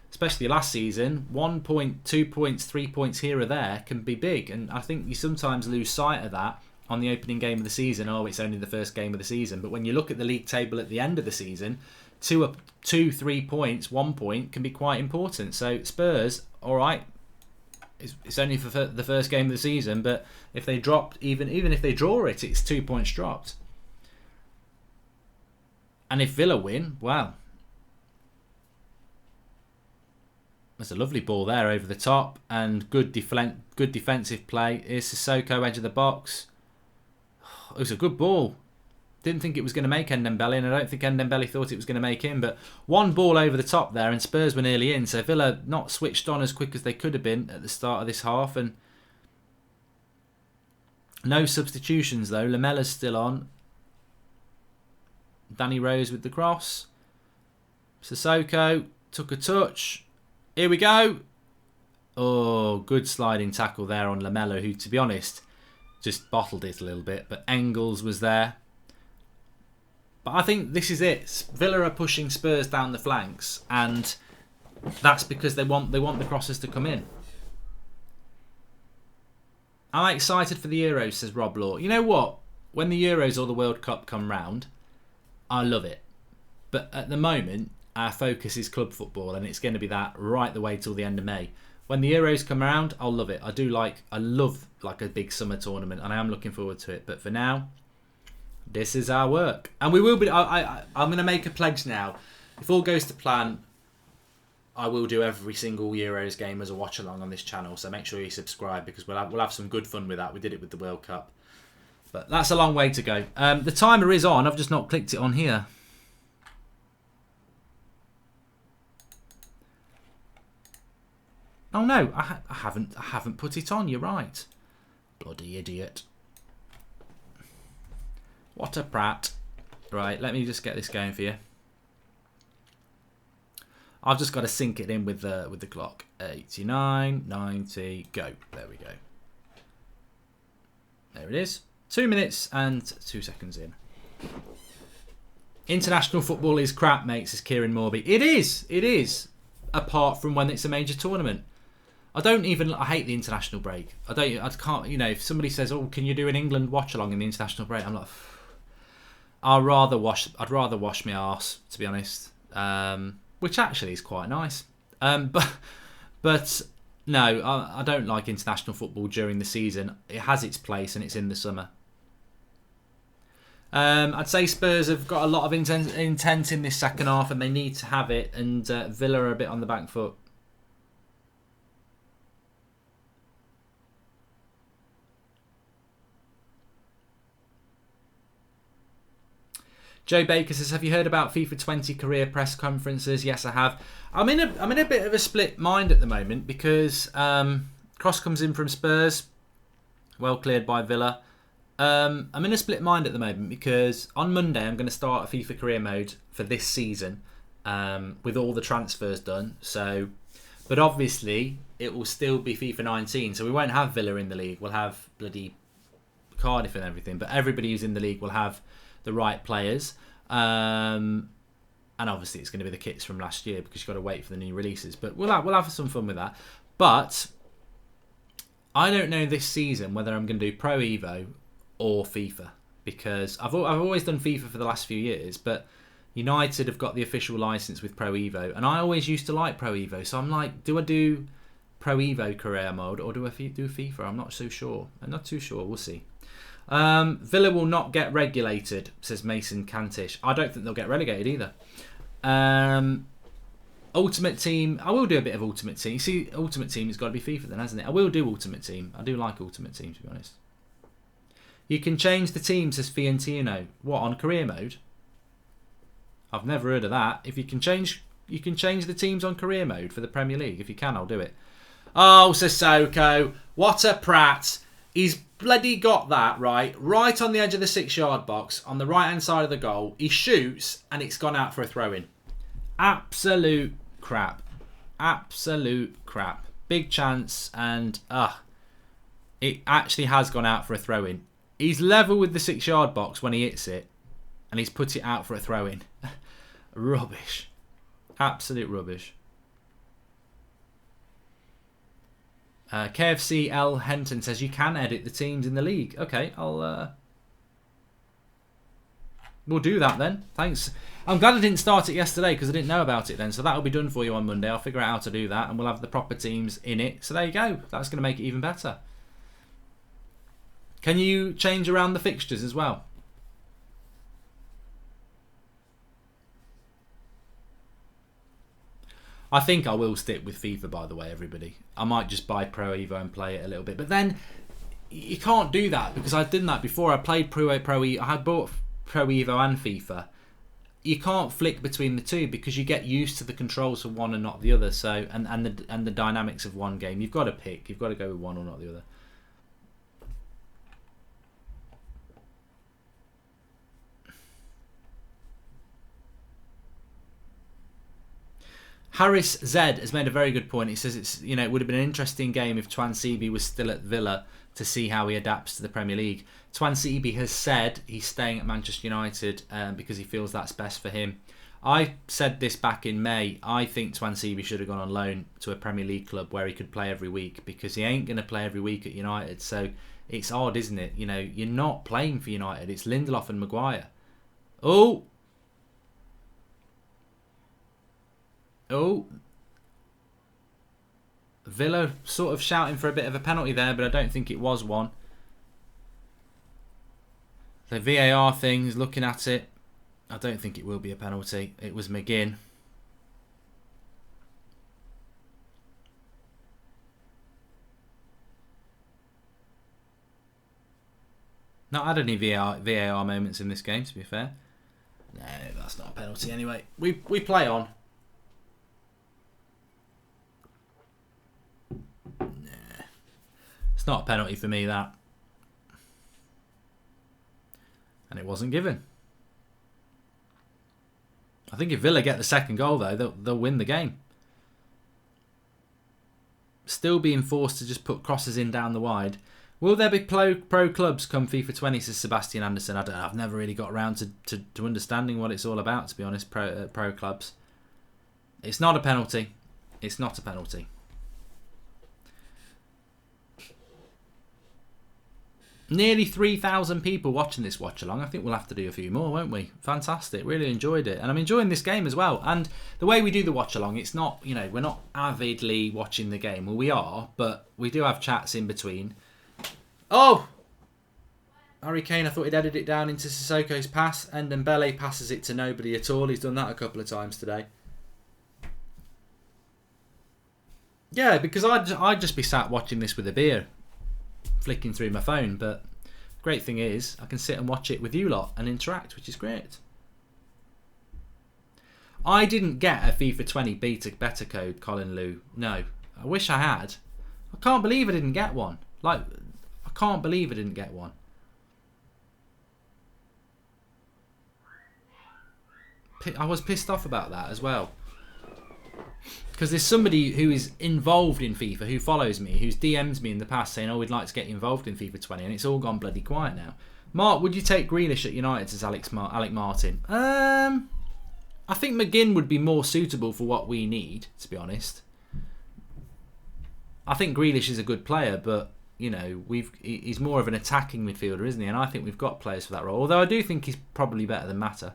especially last season, 1 point, 2 points, 3 points here or there can be big. And I think you sometimes lose sight of that on the opening game of the season. Oh, it's only the first game of the season. But when you look at the league table at the end of the season, 2, 3 points, 1 point can be quite important. So Spurs, all right, it's only for the first game of the season, but if they dropped, even if they draw it, it's 2 points dropped. And if Villa win, wow. There's a lovely ball there over the top, and good defensive play. Here's Sissoko, edge of the box. It was a good ball. Didn't think it was going to make Ndembele, and I don't think Ndembele thought it was going to make him. But one ball over the top there, and Spurs were nearly in. So Villa not switched on as quick as they could have been at the start of this half. And no substitutions, though. Lamella's still on. Danny Rose with the cross. Sissoko took a touch. Here we go. Oh, good sliding tackle there on Lamella, who, to be honest, just bottled it a little bit. But Engels was there. But I think this is it. Villa are pushing Spurs down the flanks, and that's because they want the crosses to come in. I'm excited for the Euros, says Rob Law. You know what? When the Euros or the World Cup come round, I love it. But at the moment, our focus is club football, and it's going to be that right the way till the end of May. When the Euros come around, I'll love it. I love like a big summer tournament, and I am looking forward to it. But for now, this is our work, and we will be. I'm going to make a pledge now. If all goes to plan, I will do every single Euros game as a watch along on this channel. So make sure you subscribe, because we'll have some good fun with that. We did it with the World Cup, but that's a long way to go. The timer is on. I've just not clicked it on here. Oh no, I haven't put it on. You're right. Bloody idiot. What a prat. Right, let me just get this going for you. I've just got to sync it in with the clock. 89, 90, go. There we go. There it is. 2 minutes and 2 seconds in. International football is crap, mates, says Kieran Morby. It is. It is. Apart from when it's a major tournament. I hate the international break. I can't, if somebody says, oh, can you do an England watch along in the international break? I'm like, I'd rather wash my arse, to be honest. Which actually is quite nice. But no, I don't like international football during the season. It has its place, and it's in the summer. I'd say Spurs have got a lot of intent in this second half, and they need to have it. And Villa are a bit on the back foot. Joe Baker says, have you heard about FIFA 20 career press conferences? Yes, I have. I'm in a bit of a split mind at the moment, because cross comes in from Spurs, well cleared by Villa. I'm in a split mind at the moment, because on Monday I'm going to start a FIFA career mode for this season, with all the transfers done. But obviously it will still be FIFA 19, so we won't have Villa in the league. We'll have bloody Cardiff and everything, but everybody who's in the league will have the right players, and obviously it's going to be the kits from last year, because you've got to wait for the new releases. But we'll have some fun with that. But I don't know this season whether I'm going to do Pro Evo or FIFA, because I've always done FIFA for the last few years, but United have got the official license with Pro Evo, and I always used to like Pro Evo. So I'm like, do I do Pro Evo career mode, or do I do FIFA? I'm not so sure. I'm not too sure. We'll see. Villa will not get regulated, says Mason Cantish. I don't think they'll get relegated either. Ultimate Team. I will do a bit of Ultimate Team. You see, Ultimate Team has got to be FIFA then, hasn't it? I will do Ultimate Team. I do like Ultimate Team, to be honest. You can change the team, says Fiantino. What, on career mode? I've never heard of that. If you can change the teams on career mode for the Premier League. If you can, I'll do it. Oh, Sissoko. What a prat. He's bloody got that right on the edge of the 6-yard box on the right-hand side of the goal. He shoots, and it's gone out for a throw-in. Absolute crap. Absolute crap. Big chance, and it actually has gone out for a throw-in. He's level with the 6-yard box when he hits it, and he's put it out for a throw-in. Rubbish. Absolute rubbish. KFC L Henton says, you can edit the teams in the league. Okay, we'll do that then. Thanks. I'm glad I didn't start it yesterday because I didn't know about it then. So that'll be done for you on Monday. I'll figure out how to do that and we'll have the proper teams in it. So there you go. That's going to make it even better. Can you change around the fixtures as well? I think I will stick with FIFA, by the way, everybody. I might just buy Pro Evo and play it a little bit. But then you can't do that because I've done that before. I played Pro Evo. I had bought Pro Evo and FIFA. You can't flick between the two because you get used to the controls of one and not the other. So and the dynamics of one game. You've got to pick. You've got to go with one or not the other. Harris Z has made a very good point. He says it would have been an interesting game if Twansibi was still at Villa to see how he adapts to the Premier League. Twansibi has said he's staying at Manchester United because he feels that's best for him. I said this back in May. I think Twansibi should have gone on loan to a Premier League club where he could play every week because he ain't going to play every week at United. So it's odd, isn't it? You're not playing for United. It's Lindelof and Maguire. Oh, Villa sort of shouting for a bit of a penalty there, but I don't think it was one. The VAR thing's looking at it. I don't think it will be a penalty. It was McGinn. Not had any VAR moments in this game, to be fair. No, that's not a penalty anyway. We play on. It's not a penalty for me, that. And it wasn't given. I think if Villa get the second goal, though, they'll win the game. Still being forced to just put crosses in down the wide. Will there be pro clubs come FIFA 20, says Sebastian Anderson? I don't know. I've never really got around to understanding what it's all about, to be honest, pro clubs. It's not a penalty. It's not a penalty. Nearly 3,000 people watching this watch along. I think we'll have to do a few more, won't we? Fantastic. Really enjoyed it. And I'm enjoying this game as well. And the way we do the watch along, it's not, we're not avidly watching the game. Well, we are, but we do have chats in between. Oh! Harry Kane, I thought he'd headed it down into Sissoko's pass. And Dembele passes it to nobody at all. He's done that a couple of times today. Yeah, because I'd just be sat watching this with a beer, flicking through my phone, but the great thing is I can sit and watch it with you lot and interact, which is great. I didn't get a FIFA 20 beta code, Colin Lou. No, I wish I had. I can't believe I didn't get one. I can't believe I didn't get one. I was pissed off about that as well. Because there's somebody who is involved in FIFA, who follows me, who's DM'd me in the past saying, we'd like to get involved in FIFA 20, and it's all gone bloody quiet now. Mark, would you take Grealish at United, says Alec Martin? I think McGinn would be more suitable for what we need, to be honest. I think Grealish is a good player, but, he's more of an attacking midfielder, isn't he? And I think we've got players for that role. Although I do think he's probably better than Mata.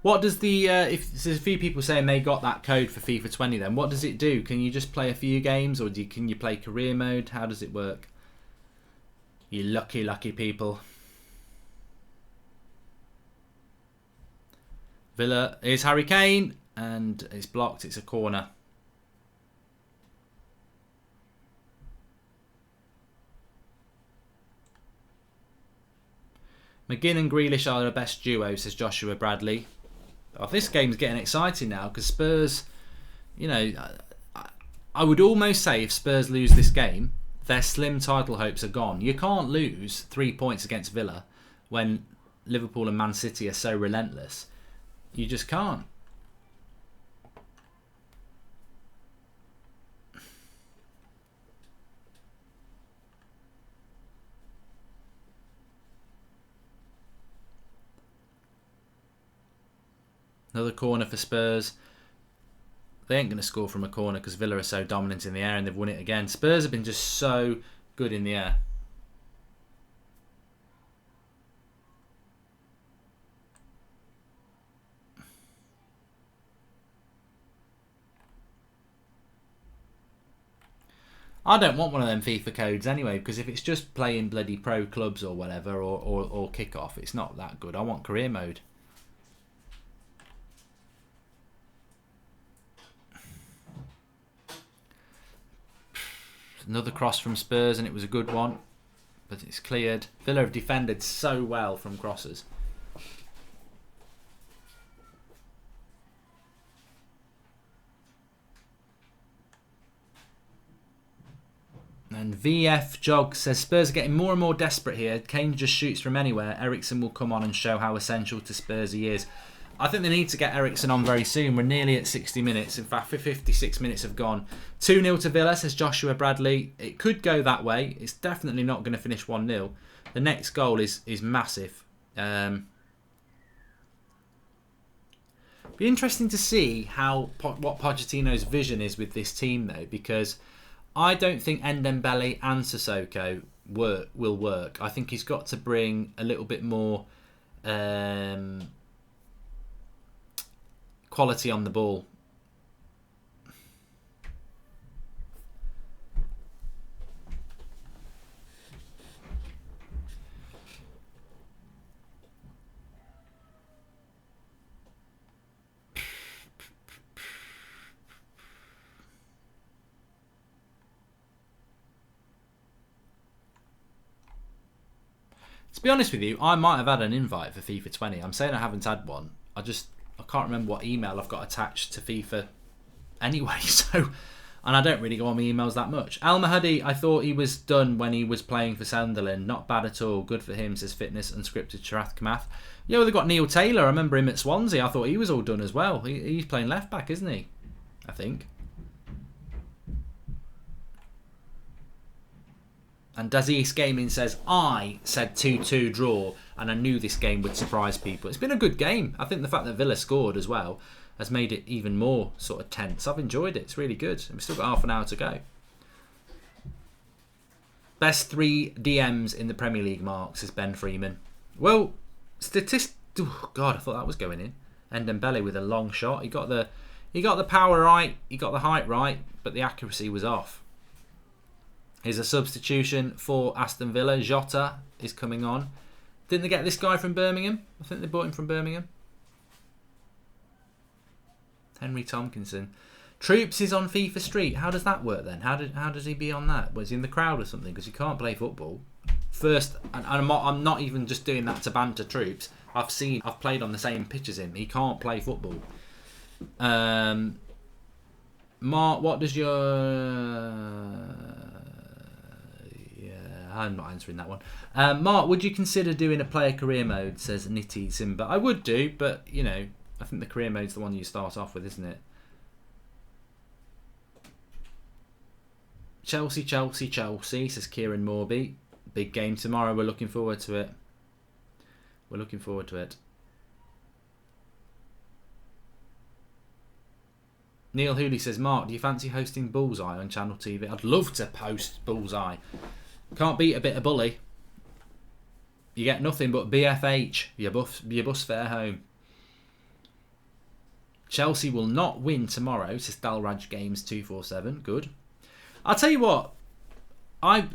What does if there's a few people saying they got that code for FIFA 20 then, what does it do? Can you just play a few games or can you play career mode? How does it work? You lucky people. Villa is Harry Kane and it's blocked, it's a corner. McGinn and Grealish are the best duo, says Joshua Bradley. Oh, this game's getting exciting now because Spurs, I would almost say if Spurs lose this game, their slim title hopes are gone. You can't lose 3 points against Villa when Liverpool and Man City are so relentless. You just can't. Another corner for Spurs. They ain't going to score from a corner because Villa are so dominant in the air and they've won it again. Spurs have been just so good in the air. I don't want one of them FIFA codes anyway, because if it's just playing bloody pro clubs or whatever, or Kickoff, it's not that good. I want career mode. Another cross from Spurs, and it was a good one, but it's cleared. Villa have defended so well from crosses. And VF Jog says Spurs are getting more and more desperate here. Kane just shoots from anywhere. Eriksen will come on and show how essential to Spurs he is. I think they need to get Eriksen on very soon. We're nearly at 60 minutes. In fact, 56 minutes have gone. 2-0 to Villa, says Joshua Bradley. It could go that way. It's definitely not going to finish 1-0. The next goal is massive. Be interesting to see what Pochettino's vision is with this team, though, because I don't think Ndembele and Sissoko will work. I think he's got to bring a little bit more quality on the ball. To be honest with you, I might have had an invite for FIFA 20. I'm saying I haven't had one. I can't remember what email I've got attached to FIFA anyway. So, and I don't really go on my emails that much. Al Mahdi, I thought he was done when he was playing for Sunderland. Not bad at all. Good for him, says Fitness Unscripted Sharath Kamath. Yeah, well, they've got Neil Taylor. I remember him at Swansea. I thought he was all done as well. He's playing left back, isn't he? I think. And Daziz Gaming says, I said 2-2 draw and I knew this game would surprise people. It's been a good game. I think the fact that Villa scored as well has made it even more sort of tense. I've enjoyed it. It's really good. And we've still got half an hour to go. Best 3 DMs in the Premier League, Mark, says Ben Freeman. Well, oh God, I thought that was going in. Ndembele with a long shot. He got the power right, he got the height right, but the accuracy was off. Here's a substitution for Aston Villa. Jota is coming on. Didn't they get this guy from Birmingham? I think they bought him from Birmingham. Henry Tompkinson. Troops is on FIFA Street. How does that work then? How does he be on that? Was he in the crowd or something? Because he can't play football. First, and I'm not even just doing that to banter Troops. I've played on the same pitch as him. He can't play football. Mark, what does your... I'm not answering that one. Mark, would you consider doing a player career mode, says Nitty Simba? I would do, but, you know, I think the career mode's the one you start off with, isn't it? Chelsea, says Kieran Morby. Big game tomorrow. We're looking forward to it. Neil Hooley says, Mark, do you fancy hosting Bullseye on Channel TV? I'd love to post Bullseye. Can't beat a bit of bully. You get nothing but BFH, your bus fare home. Chelsea will not win tomorrow, says Dalraj Games 247. Good. I'll tell you what. I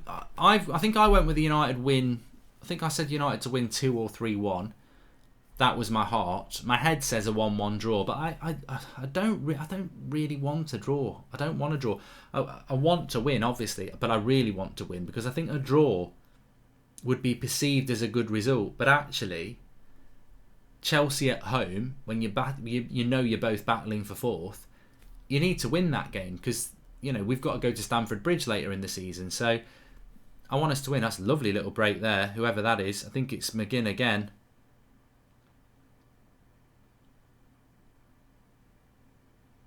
think I went with the United win. I think I said United to win 2 or 3-1. That was my heart. My head says a 1-1 draw, but I don't really want to draw. I don't want to draw. I want to win, obviously, but I really want to win because I think a draw would be perceived as a good result. But actually, Chelsea at home, when you know you're both battling for fourth, you need to win that game because you know we've got to go to Stamford Bridge later in the season. So I want us to win. That's a lovely little break there. Whoever that is, I think it's McGinn again.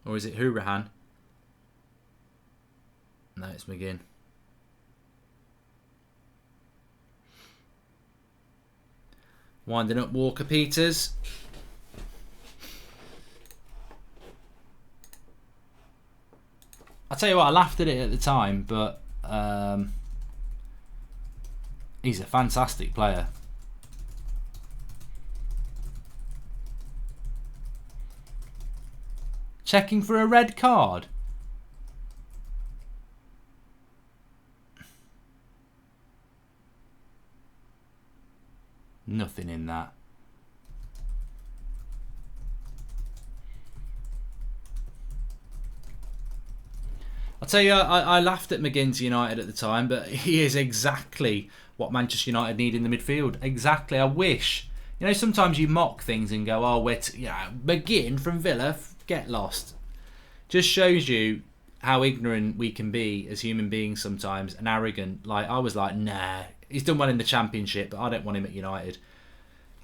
Or is it Hourahan? No, it's McGinn. Winding up Walker Peters. tell you what, I laughed at it at the time, but he's a fantastic player. Checking for a red card. Nothing in that. I'll tell you, I laughed at McGinn to United at the time, but he is exactly what Manchester United need in the midfield. Exactly. I wish. You know, sometimes you mock things and go, oh, McGinn from Villa, get lost. Just shows you how ignorant we can be as human beings sometimes, and arrogant. Like, I was like, nah, he's done well in the Championship, but I don't want him at United.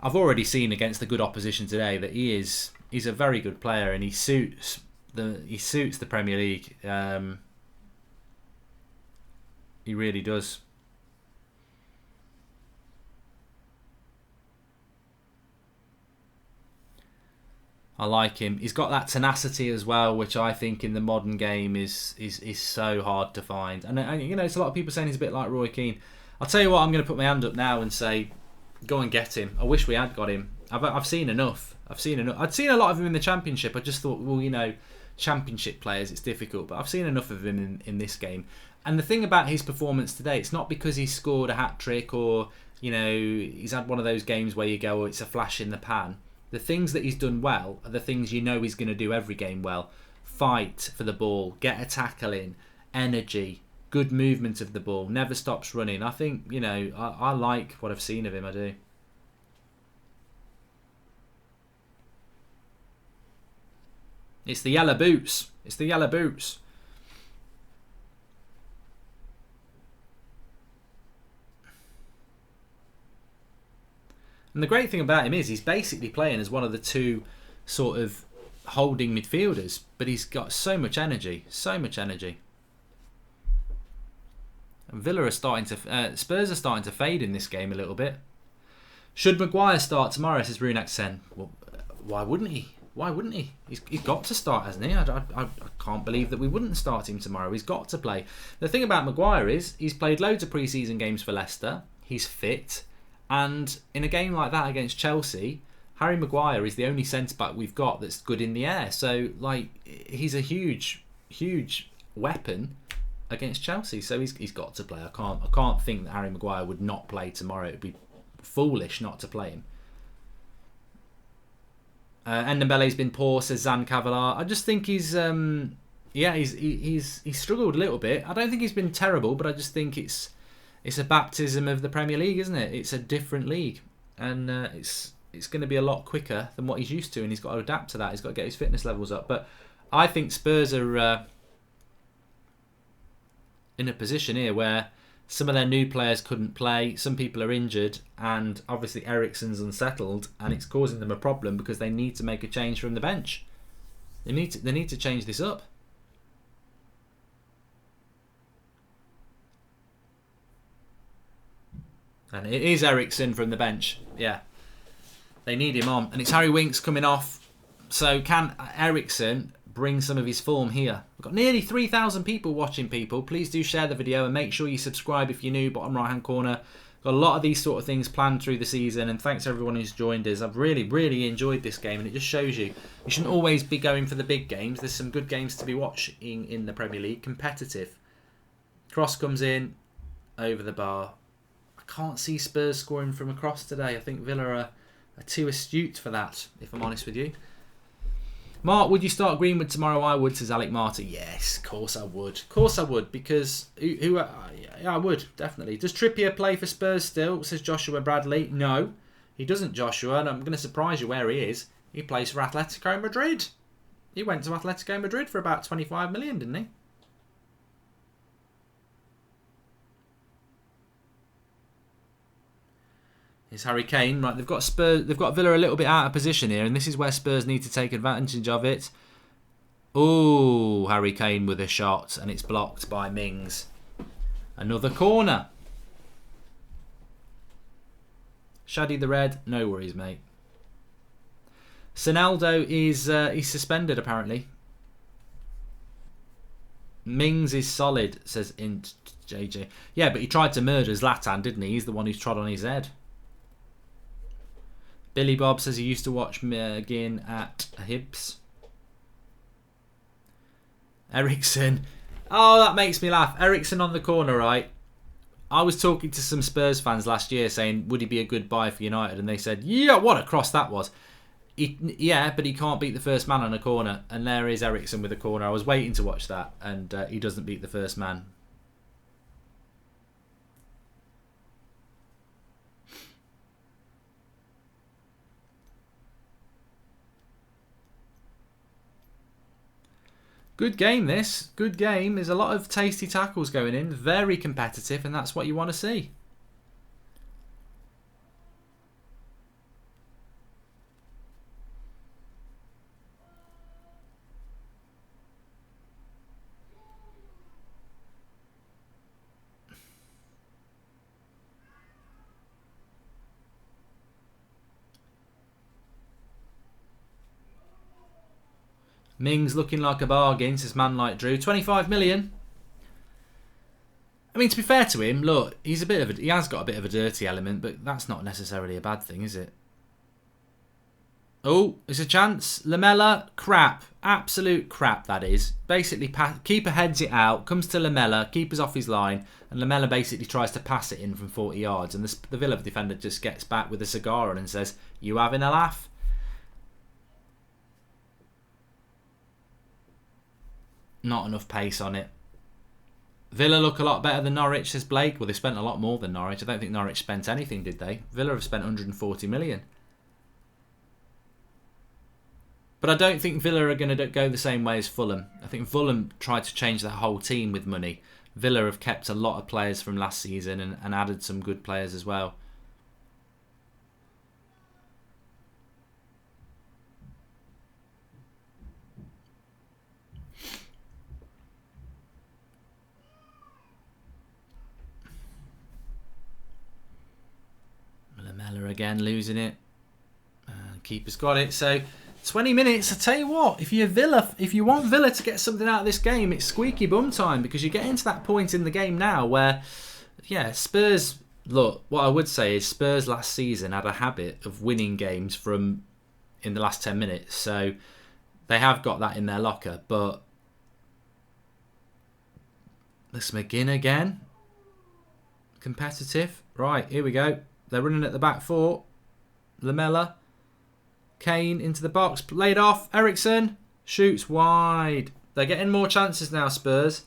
I've already seen against the good opposition today that he's a very good player, and he suits the Premier League. He really does. I like him. He's got that tenacity as well, which I think in the modern game is so hard to find. And you know, it's a lot of people saying he's a bit like Roy Keane. I'll tell you what, I'm going to put my hand up now and say, go and get him. I wish we had got him. I've seen enough. I'd seen a lot of him in the Championship. I just thought, well, you know, Championship players, it's difficult. But I've seen enough of him in this game. And the thing about his performance today, it's not because he scored a hat-trick or, you know, he's had one of those games where you go, oh, it's a flash in the pan. The things that he's done well are the things you know he's going to do every game well. Fight for the ball, get a tackle in, energy, good movement of the ball, never stops running. I think, you know, I like what I've seen of him, I do. It's the yellow boots. It's the yellow boots. And the great thing about him is he's basically playing as one of the two sort of holding midfielders, but he's got so much energy, so much energy. And Villa are starting to, Spurs are starting to fade in this game a little bit. Should Maguire start tomorrow, says Runak Sen? Well, why wouldn't he? Why wouldn't he? He's got to start, hasn't he? I can't believe that we wouldn't start him tomorrow. He's got to play. The thing about Maguire is he's played loads of pre-season games for Leicester. He's fit. And in a game like that against Chelsea, Harry Maguire is the only centre-back we've got that's good in the air. So, like, he's a huge, huge weapon against Chelsea. So he's got to play. I can't think that Harry Maguire would not play tomorrow. It would be foolish not to play him. Ndembele's been poor, says Zan Cavalar. I just think he's struggled a little bit. I don't think he's been terrible, but I just think it's a baptism of the Premier League, isn't it? It's a different league, and it's going to be a lot quicker than what he's used to, and he's got to adapt to that. He's got to get his fitness levels up. But I think Spurs are in a position here where some of their new players couldn't play, some people are injured, and obviously Eriksen's unsettled, and it's causing them a problem because they need to make a change from the bench. They need to change this up. And it is Eriksen from the bench. Yeah. They need him on. And it's Harry Winks coming off. So can Eriksen bring some of his form here? We've got nearly 3,000 people watching, people. Please do share the video and make sure you subscribe if you're new. Bottom right hand corner. Got a lot of these sort of things planned through the season. And thanks to everyone who's joined us. I've really, really enjoyed this game. And it just shows you shouldn't always be going for the big games. There's some good games to be watching in the Premier League. Competitive. Cross comes in. Over the bar. Can't see Spurs scoring from across today. I think Villa are too astute for that, if I'm honest with you. Mark, would you start Greenwood tomorrow? I would, says Alec Martin. Yes, of course I would. Of course I would, because I would, definitely. Does Trippier play for Spurs still, says Joshua Bradley? No, he doesn't, Joshua, and I'm going to surprise you where he is. He plays for Atletico Madrid. He went to Atletico Madrid for about 25 million, didn't he? It's Harry Kane. Right, they've got Villa a little bit out of position here, and this is where Spurs need to take advantage of it. Oh, Harry Kane with a shot, and it's blocked by Mings. Another corner. Shaddy the Red, no worries, mate. Sonaldo is he's suspended apparently. Mings is solid, says Int JJ. Yeah, but he tried to murder Zlatan, didn't he? He's the one who's trod on his head. Billy Bob says he used to watch McGinn at Hibs. Ericsson. Oh, that makes me laugh. Ericsson on the corner, right? I was talking to some Spurs fans last year saying, would he be a good buy for United? And they said, yeah, what a cross that was. Yeah, but he can't beat the first man on a corner. And there is Ericsson with a corner. I was waiting to watch that. And he doesn't beat the first man. Good game, this. Good game. There's a lot of tasty tackles going in. Very competitive, and that's what you want to see. Mings looking like a bargain, says man like Drew. 25 million. I mean, to be fair to him, look, he has got a bit of a dirty element, but that's not necessarily a bad thing, is it? Oh, it's a chance. Lamella, crap. Absolute crap, that is. Basically, keeper heads it out, comes to Lamella, keeper's off his line, and Lamella basically tries to pass it in from 40 yards, and the Villa defender just gets back with a cigar on and says, you having a laugh? Not enough pace on it. Villa look a lot better than Norwich, says Blake. Well, they spent a lot more than Norwich. I don't think Norwich spent anything, did they? Villa have spent 140 million. But I don't think Villa are going to go the same way as Fulham. I think Fulham tried to change their whole team with money. Villa have kept a lot of players from last season and added some good players as well. Lamella again losing it. Keeper's got it. So 20 minutes. I tell you what, if you want Villa to get something out of this game, it's squeaky bum time, because you get into that point in the game now where, yeah, Spurs. Look, what I would say is Spurs last season had a habit of winning games from in the last 10 minutes, so they have got that in their locker. But let's McGinn again. Competitive. Right, here we go. They're running at the back four. Lamella. Kane into the box. Laid off. Ericsson. Shoots wide. They're getting more chances now, Spurs.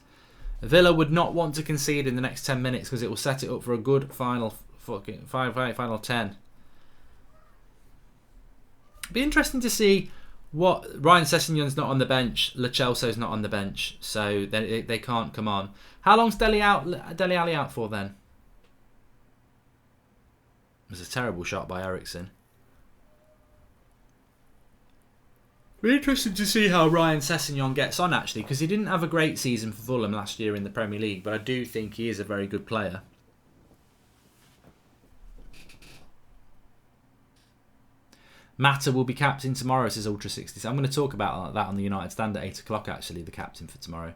Villa would not want to concede in the next 10 minutes because it will set it up for a good final 10. Be interesting to see what... Ryan Sessegnon's not on the bench. Lo Celso's not on the bench. So they can't come on. How long's Dele Alli out for then? It was a terrible shot by Ericsson. Be interesting to see how Ryan Sessegnon gets on, actually, because he didn't have a great season for Fulham last year in the Premier League, but I do think he is a very good player. Mata will be captain tomorrow, says Ultra 60. So I'm going to talk about that on the United Stand at 8 o'clock, actually, the captain for tomorrow.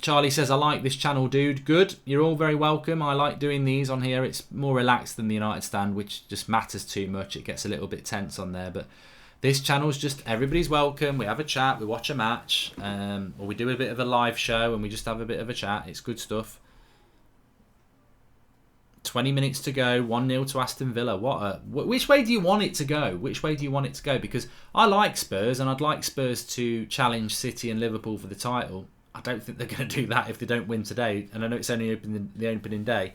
Charlie says, I like this channel, dude. Good. You're all very welcome. I like doing these on here. It's more relaxed than the United Stand, which just matters too much. It gets a little bit tense on there. But this channel's just everybody's welcome. We have a chat. We watch a match. Or we do a bit of a live show and we just have a bit of a chat. It's good stuff. 20 minutes to go. 1-0 to Aston Villa. Which way do you want it to go? Which way do you want it to go? Because I like Spurs and I'd like Spurs to challenge City and Liverpool for the title. I don't think they're going to do that if they don't win today. And I know it's only the opening day.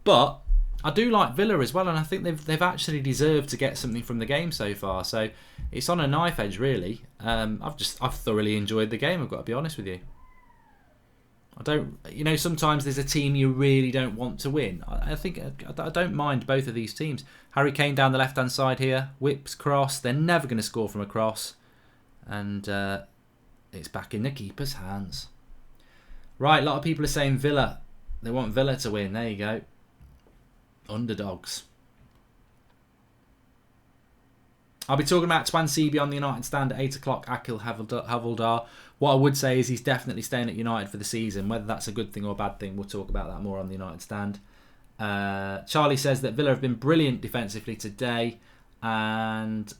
But I do like Villa as well. And I think they've actually deserved to get something from the game so far. So it's on a knife edge, really. I've thoroughly enjoyed the game, I've got to be honest with you. Sometimes there's a team you really don't want to win. I think I don't mind both of these teams. Harry Kane down the left-hand side here. Whips, cross. They're never going to score from a cross. And it's back in the keeper's hands. Right, a lot of people are saying Villa. They want Villa to win. There you go. Underdogs. I'll be talking about Twansibi on the United stand at 8 o'clock. Akil Havildar. What I would say is he's definitely staying at United for the season. Whether that's a good thing or a bad thing, we'll talk about that more on the United stand. Charlie says that Villa have been brilliant defensively today, and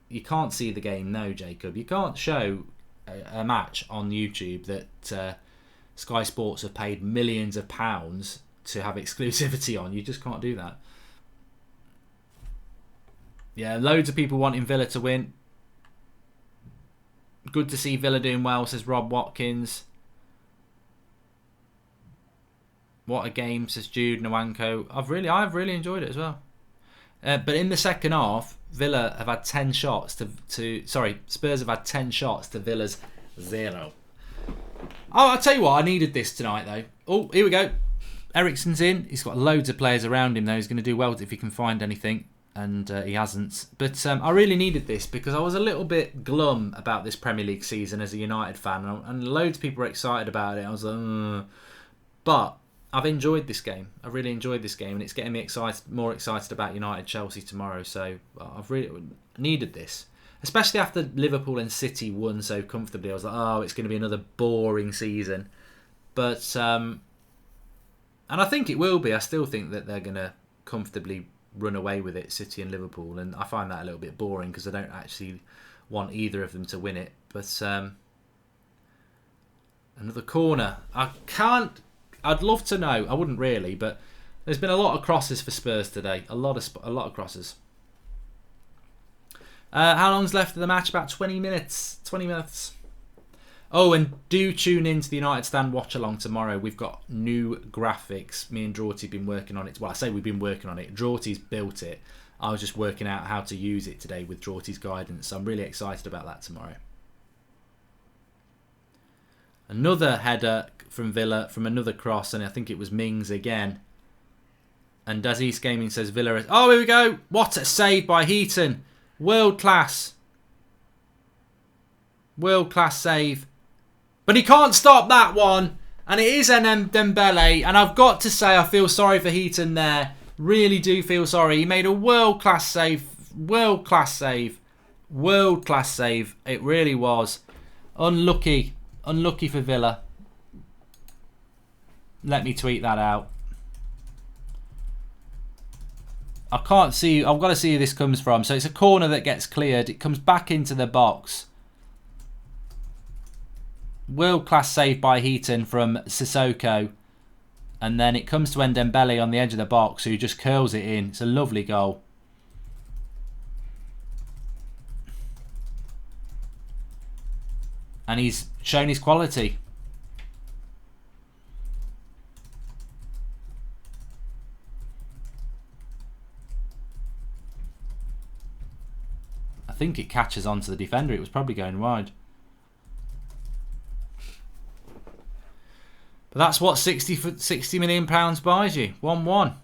you can't see the game, no, Jacob. You can't show a match on YouTube that Sky Sports have paid millions of pounds to have exclusivity on. You just can't do that. Yeah, loads of people wanting Villa to win. Good to see Villa doing well, says Rob Watkins. What a game, says Jude Nwanko. I've really enjoyed it as well. But in the second half, Villa have had 10 shots Spurs have had 10 shots to Villa's 0. Oh, I'll tell you what, I needed this tonight though. Oh, here we go. Eriksen's in. He's got loads of players around him though. He's going to do well if he can find anything. And he hasn't. But I really needed this because I was a little bit glum about this Premier League season as a United fan. And loads of people were excited about it. I was like, But I've enjoyed this game. I really enjoyed this game. And it's getting me more excited about United-Chelsea tomorrow. So I've really needed this. Especially after Liverpool and City won so comfortably. I was like, oh, it's going to be another boring season. But, and I think it will be. I still think that they're going to comfortably run away with it, City and Liverpool, and I find that a little bit boring because I don't actually want either of them to win it. But another corner. I'd love to know. I wouldn't really, but there's been a lot of crosses for Spurs today. A lot of crosses. How long's left of the match? About 20 minutes. 20 minutes. Oh, and do tune in to the United Stand watch along tomorrow. We've got new graphics. Me and Drawty have been working on it. Well, I say we've been working on it. Drawty's built it. I was just working out how to use it today with Drawty's guidance. So I'm really excited about that tomorrow. Another header from Villa from another cross, and I think it was Mings again. And Daziz Gaming says Villa is... Oh, here we go. What a save by Heaton. World class. World class save. But he can't stop that one. And it is an Dembele. And I've got to say, I feel sorry for Heaton there. Really do feel sorry. He made a world-class save. World-class save. World-class save. It really was. Unlucky. Unlucky for Villa. Let me tweet that out. I can't see. I've got to see who this comes from. So it's a corner that gets cleared. It comes back into the box. World-class save by Heaton from Sissoko. And then it comes to Ndembele on the edge of the box, who just curls it in. It's a lovely goal. And he's shown his quality. I think it catches onto the defender. It was probably going wide. But that's what £60 million buys you. 1-1.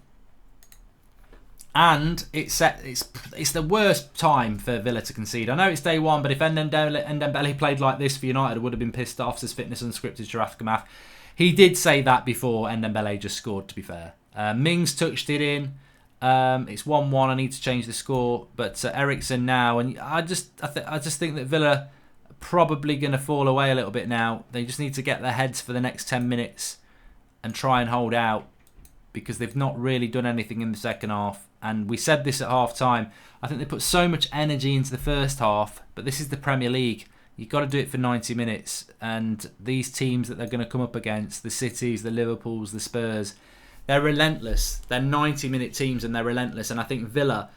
And it's the worst time for Villa to concede. I know it's day one, but if Ndembele played like this for United, I would have been pissed off, says Fitness Unscripted Giraffe Gamath. He did say that before Ndembele just scored, to be fair. Mings touched it in. It's 1-1. I need to change the score. But Eriksen now. And I just think that Villa probably going to fall away a little bit now. They just need to get their heads for the next 10 minutes and try and hold out, because they've not really done anything in the second half. And we said this at half time. I think they put so much energy into the first half, but this is the Premier League. You've got to do it for 90 minutes. And these teams that they're going to come up against, the Cities, the Liverpools, the Spurs, they're relentless. They're 90-minute teams and they're relentless. And I think Villa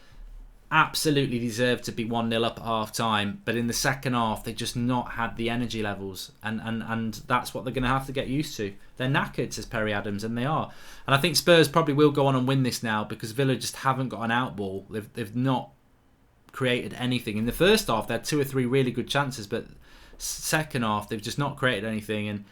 absolutely deserved to be 1-0 up at half time, but in the second half they just not had the energy levels, and that's what they're going to have to get used to. They're knackered, says Perry Adams, and they are. And I think Spurs probably will go on and win this now, because Villa just haven't got an out ball. They've not created anything. In the first half they had 2 or 3 really good chances, but second half they've just not created anything, and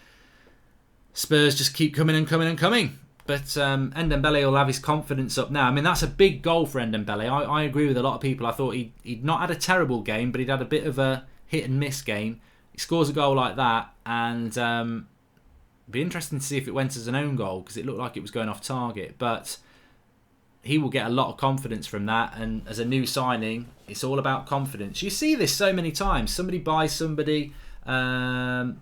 Spurs just keep coming and coming and coming. But Ndembele will have his confidence up now. I mean, that's a big goal for Ndembele. I agree with a lot of people. I thought he'd not had a terrible game, but he'd had a bit of a hit and miss game. He scores a goal like that, and it'd be interesting to see if it went as an own goal, because it looked like it was going off target. But he will get a lot of confidence from that. And as a new signing, it's all about confidence. You see this so many times. Somebody buys somebody. Fitness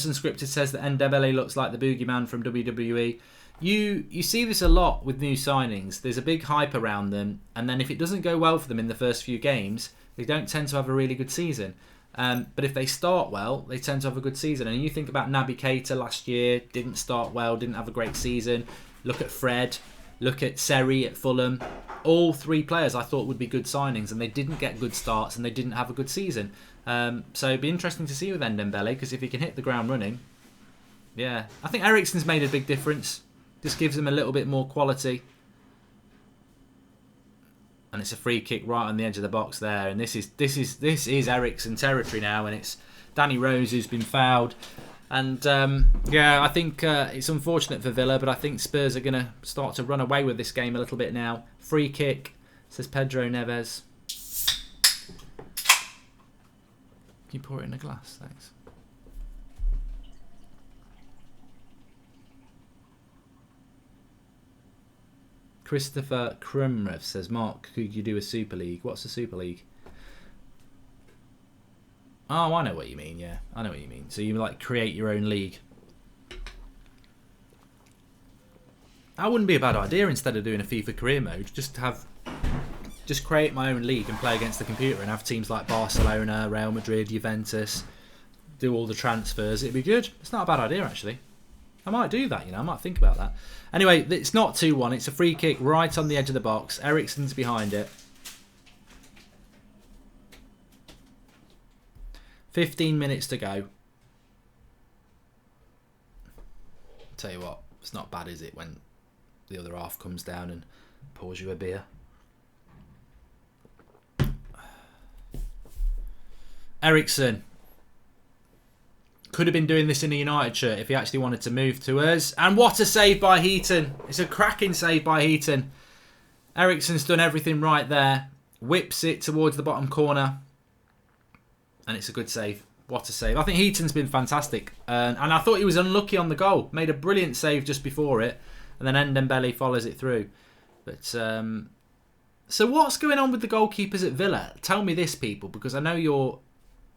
Unscripted says that Ndebele looks like the boogeyman from WWE. You see this a lot with new signings. There's a big hype around them, and then if it doesn't go well for them in the first few games, they don't tend to have a really good season. But if they start well, they tend to have a good season. And you think about Naby Keita last year, didn't start well, didn't have a great season. Look at Fred, look at Seri at Fulham. All three players I thought would be good signings, and they didn't get good starts and they didn't have a good season. So it'd be interesting to see with Ndembele, because if he can hit the ground running, yeah. I think Eriksen's made a big difference. Just gives them a little bit more quality. And it's a free kick right on the edge of the box there. And this is Eriksen territory now, and it's Danny Rose who's been fouled. And yeah, I think it's unfortunate for Villa, but I think Spurs are going to start to run away with this game a little bit now. Free kick, says Pedro Neves. Can you pour it in a glass? Thanks. Christopher Krumrev says, Mark, could you do a Super League? What's a Super League? Oh, I know what you mean, yeah. I know what you mean. So you like create your own league. That wouldn't be a bad idea instead of doing a FIFA career mode. Just create my own league and play against the computer and have teams like Barcelona, Real Madrid, Juventus, do all the transfers. It'd be good. It's not a bad idea, actually. I might do that, I might think about that. Anyway, it's not 2-1. It's a free kick right on the edge of the box. Eriksen's behind it. 15 minutes to go. Tell you what, it's not bad, is it, when the other half comes down and pours you a beer. Eriksen could have been doing this in a United shirt if he actually wanted to move to us. And what a save by Heaton. It's a cracking save by Heaton. Eriksen's done everything right there. Whips it towards the bottom corner. And it's a good save. What a save. I think Heaton's been fantastic. And I thought he was unlucky on the goal. Made a brilliant save just before it. And then Ndembele follows it through. But so what's going on with the goalkeepers at Villa? Tell me this, people, because I know you're,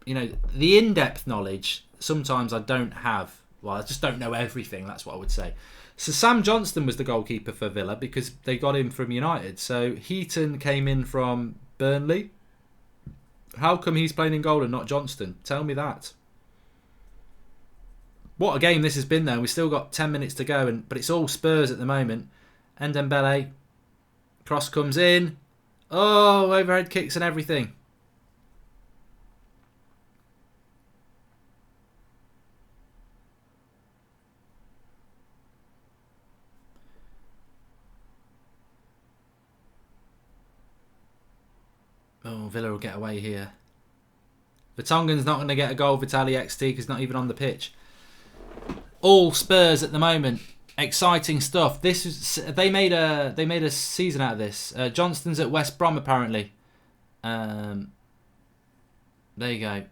the in-depth knowledge sometimes I don't have. Well, I just don't know everything. That's what I would say. So Sam Johnston was the goalkeeper for Villa because they got him from United. So Heaton came in from Burnley. How come he's playing in goal and not Johnston? Tell me that. What a game this has been, though. We've still got 10 minutes to go, but it's all Spurs at the moment. Ndembele. Cross comes in. Oh, overhead kicks and everything. Oh, Villa will get away here. Vertonghen's not going to get a goal. Vitaly XT because he's not even on the pitch. All Spurs at the moment. Exciting stuff. This is they made a season out of this. Johnston's at West Brom apparently. There you go.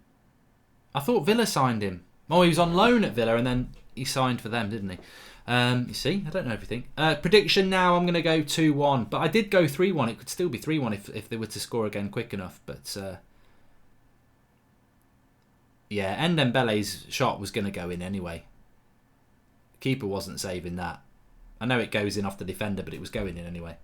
I thought Villa signed him. Oh, he was on loan at Villa and then he signed for them, didn't he? You see, I don't know everything. Prediction now, I'm going to go 2-1. But I did go 3-1. It could still be 3-1 if they were to score again quick enough. But yeah, Ndembele's shot was going to go in anyway. Keeper wasn't saving that. I know it goes in off the defender, but it was going in anyway.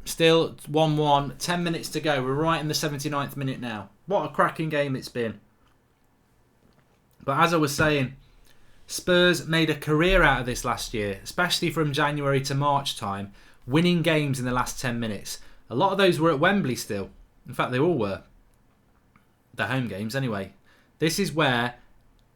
Still 1-1. 10 minutes to go. We're right in the 79th minute now. What a cracking game it's been. But as I was saying, Spurs made a career out of this last year, especially from January to March time, winning games in the last 10 minutes. A lot of those were at Wembley still. In fact, they all were. The home games anyway. This is where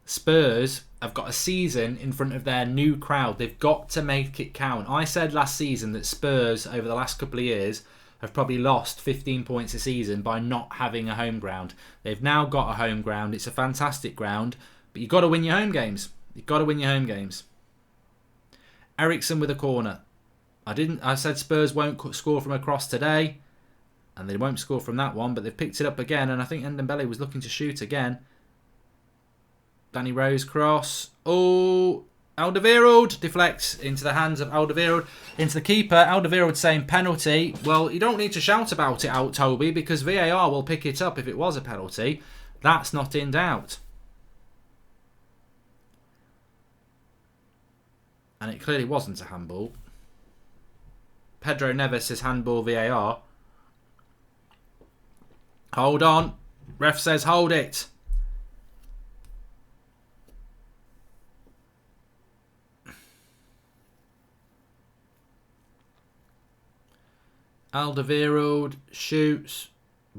Spurs have got a season in front of their new crowd. They've got to make it count. I said last season that Spurs, over the last couple of years, have probably lost 15 points a season by not having a home ground. They've now got a home ground. It's a fantastic ground. But you've got to win your home games. You've got to win your home games. Eriksen with a corner. I said Spurs won't score from a cross today. And they won't score from that one. But they've picked it up again. And I think Ndembele was looking to shoot again. Danny Rose cross. Oh, Alderweireld deflects into the hands of Alderweireld, into the keeper. Alderweireld saying penalty. Well, you don't need to shout about it out, Toby, because VAR will pick it up if it was a penalty. That's not in doubt. And it clearly wasn't a handball. Pedro Neves says handball VAR. Hold on. Ref says hold it. Alderweireld shoots.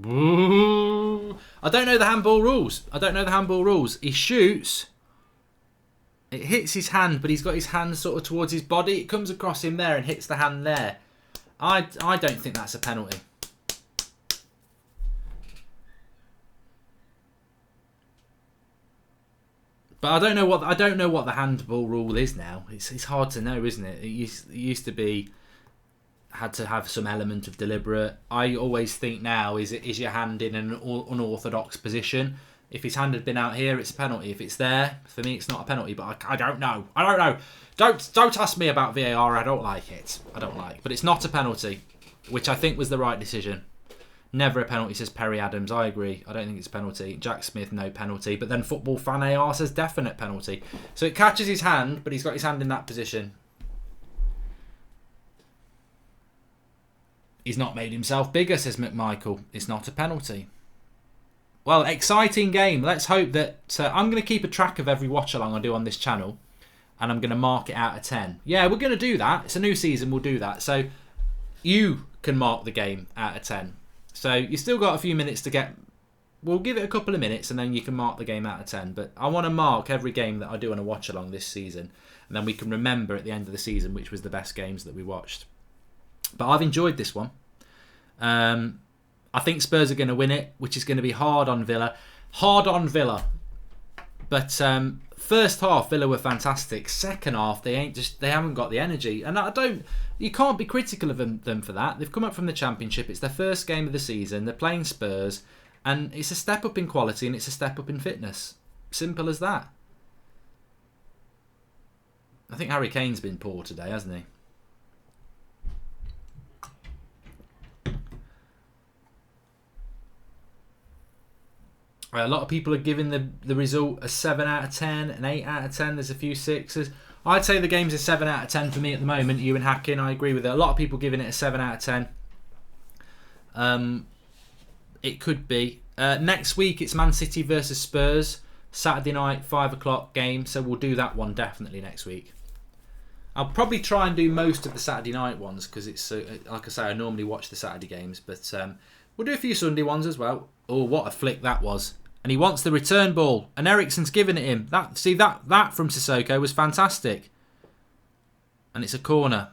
Ooh. I don't know the handball rules. He shoots. It hits his hand, but he's got his hand sort of towards his body. It comes across him there and hits the hand there. I don't think that's a penalty. But I don't know what the handball rule is now. It's hard to know, isn't it? It used to be had to have some element of deliberate. I always think now is your hand in an unorthodox position. If his hand had been out here, it's a penalty. If it's there, for me, it's not a penalty. But I don't know. Don't ask me about VAR. I don't like it. But it's not a penalty, which I think was the right decision. Never a penalty, says Perry Adams. I agree. I don't think it's a penalty. Jack Smith, no penalty. But then Football Fan AR says definite penalty. So it catches his hand, but he's got his hand in that position. He's not made himself bigger, says McMichael. It's not a penalty. Well, exciting game. Let's hope that... I'm going to keep a track of every watch-along I do on this channel. And I'm going to mark it out of 10. Yeah, we're going to do that. It's a new season. We'll do that. So you can mark the game out of 10. So you still got a few minutes to get... We'll give it a couple of minutes and then you can mark the game out of 10. But I want to mark every game that I do on a watch-along this season. And then we can remember at the end of the season which was the best games that we watched. But I've enjoyed this one. I think Spurs are going to win it, which is going to be hard on Villa. But first half, Villa were fantastic. Second half, they haven't got the energy. And you can't be critical of them for that. They've come up from the Championship. It's their first game of the season. They're playing Spurs. And it's a step up in quality and it's a step up in fitness. Simple as that. I think Harry Kane's been poor today, hasn't he? A lot of people are giving the result a 7 out of 10, an 8 out of 10. There's a few 6s. I'd say the game's a 7 out of 10 for me at the moment. You and Hacking, I agree with it. A lot of people giving it a 7 out of 10. It could be. Next week, it's Man City versus Spurs. Saturday night, 5 o'clock game. So we'll do that one definitely next week. I'll probably try and do most of the Saturday night ones because it's, like I say, I normally watch the Saturday games. But we'll do a few Sunday ones as well. Oh, what a flick that was. And he wants the return ball. And Eriksen's giving it him. That from Sissoko was fantastic. And it's a corner.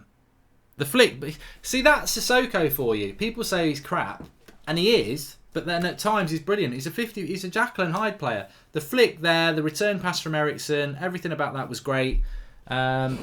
The flick. See, that's Sissoko for you. People say he's crap. And he is. But then at times he's brilliant. He's a Jekyll and Hyde player. The flick there, the return pass from Eriksen, everything about that was great. I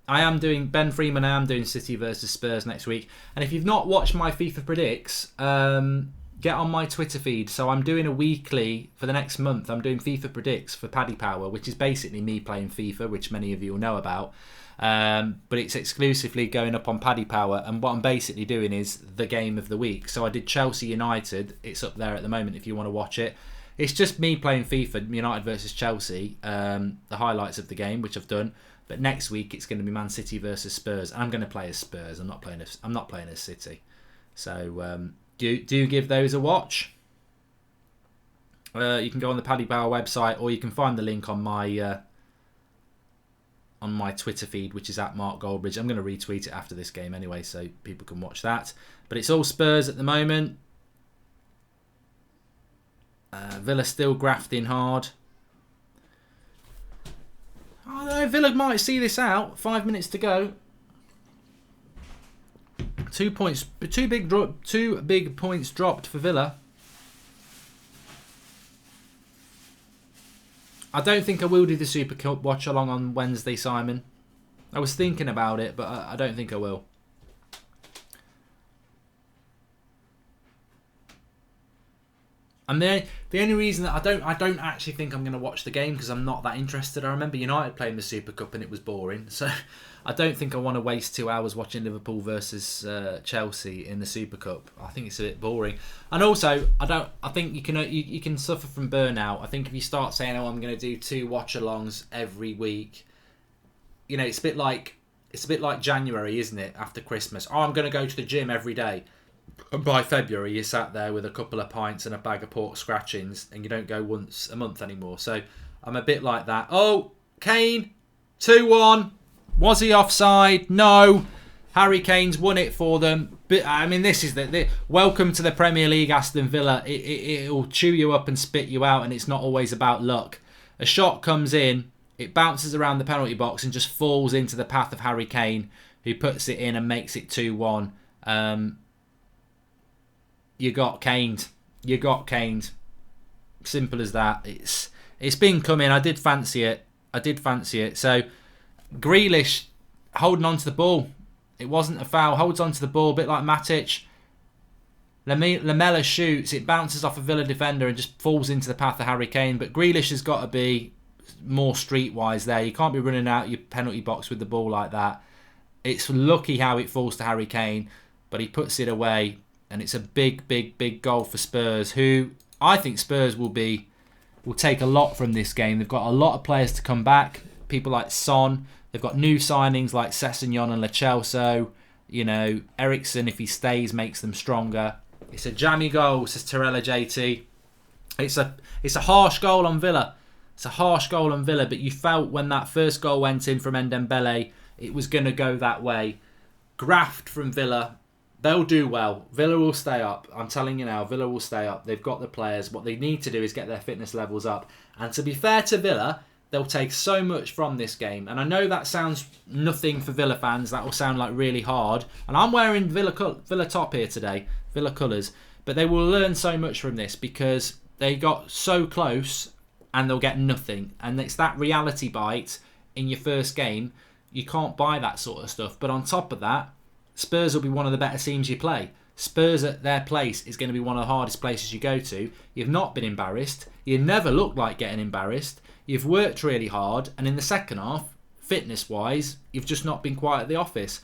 am doing Ben Freeman. I am doing City versus Spurs next week. And if you've not watched my FIFA predicts, get on my Twitter feed. So I'm doing a weekly for the next month. I'm doing FIFA predicts for Paddy Power, which is basically me playing FIFA, which many of you will know about. But it's exclusively going up on Paddy Power. And what I'm basically doing is the game of the week. So I did Chelsea United. It's up there at the moment if you want to watch it. It's just me playing FIFA, United versus Chelsea. The highlights of the game, which I've done. But next week it's going to be Man City versus Spurs. And I'm going to play as Spurs. I'm not playing as City. So do give those a watch. You can go on the Paddy Power website, or you can find the link on my Twitter feed, which is at Mark Goldbridge. I'm going to retweet it after this game anyway, so people can watch that. But it's all Spurs at the moment. Villa still grafting hard. I don't know, Villa might see this out. 5 minutes to go. 2 points. Two big points dropped for Villa. I don't think I will do the Super Cup watch along on Wednesday, Simon. I was thinking about it, but I don't think I will. And the only reason that I don't actually think I'm going to watch the game because I'm not that interested. I remember United playing the Super Cup and it was boring, so I don't think I want to waste 2 hours watching Liverpool versus Chelsea in the Super Cup. I think it's a bit boring, and also I think you can suffer from burnout. I think if you start saying, "Oh, I'm going to do 2 watch-alongs every week," it's a bit like January, isn't it? After Christmas, oh, I'm going to go to the gym every day. And by February, you're sat there with a couple of pints and a bag of pork scratchings, and you don't go once a month anymore. So I'm a bit like that. Oh, Kane, 2-1. Was he offside? No. Harry Kane's won it for them. But I mean, this is the welcome to the Premier League, Aston Villa. It'll chew you up and spit you out, and it's not always about luck. A shot comes in, it bounces around the penalty box and just falls into the path of Harry Kane, who puts it in and makes it 2-1. You got caned. You got caned. Simple as that. It's been coming. I did fancy it. So Grealish holding on to the ball. It wasn't a foul. Holds on to the ball, a bit like Matic. Lamela shoots. It bounces off a Villa defender and just falls into the path of Harry Kane. But Grealish has got to be more streetwise there. You can't be running out your penalty box with the ball like that. It's lucky how it falls to Harry Kane, but he puts it away. And it's a big, big, big goal for Spurs, who I think Spurs will take a lot from this game. They've got a lot of players to come back. People like Son. They've got new signings like Sessegnon and Lo Celso. Eriksen, if he stays, makes them stronger. It's a jammy goal, says Torella JT. It's a harsh goal on Villa. But you felt when that first goal went in from Ndembele, it was going to go that way. Graft from Villa. They'll do well. Villa will stay up. I'm telling you now, Villa will stay up. They've got the players. What they need to do is get their fitness levels up. And to be fair to Villa, they'll take so much from this game. And I know that sounds nothing for Villa fans. That will sound like really hard. And I'm wearing Villa top here today, Villa colours. But they will learn so much from this because they got so close and they'll get nothing. And it's that reality bite in your first game. You can't buy that sort of stuff. But on top of that, Spurs will be one of the better teams you play. Spurs at their place is going to be one of the hardest places you go to. You've not been embarrassed. You never looked like getting embarrassed. You've worked really hard. And in the second half, fitness-wise, you've just not been quite at the office.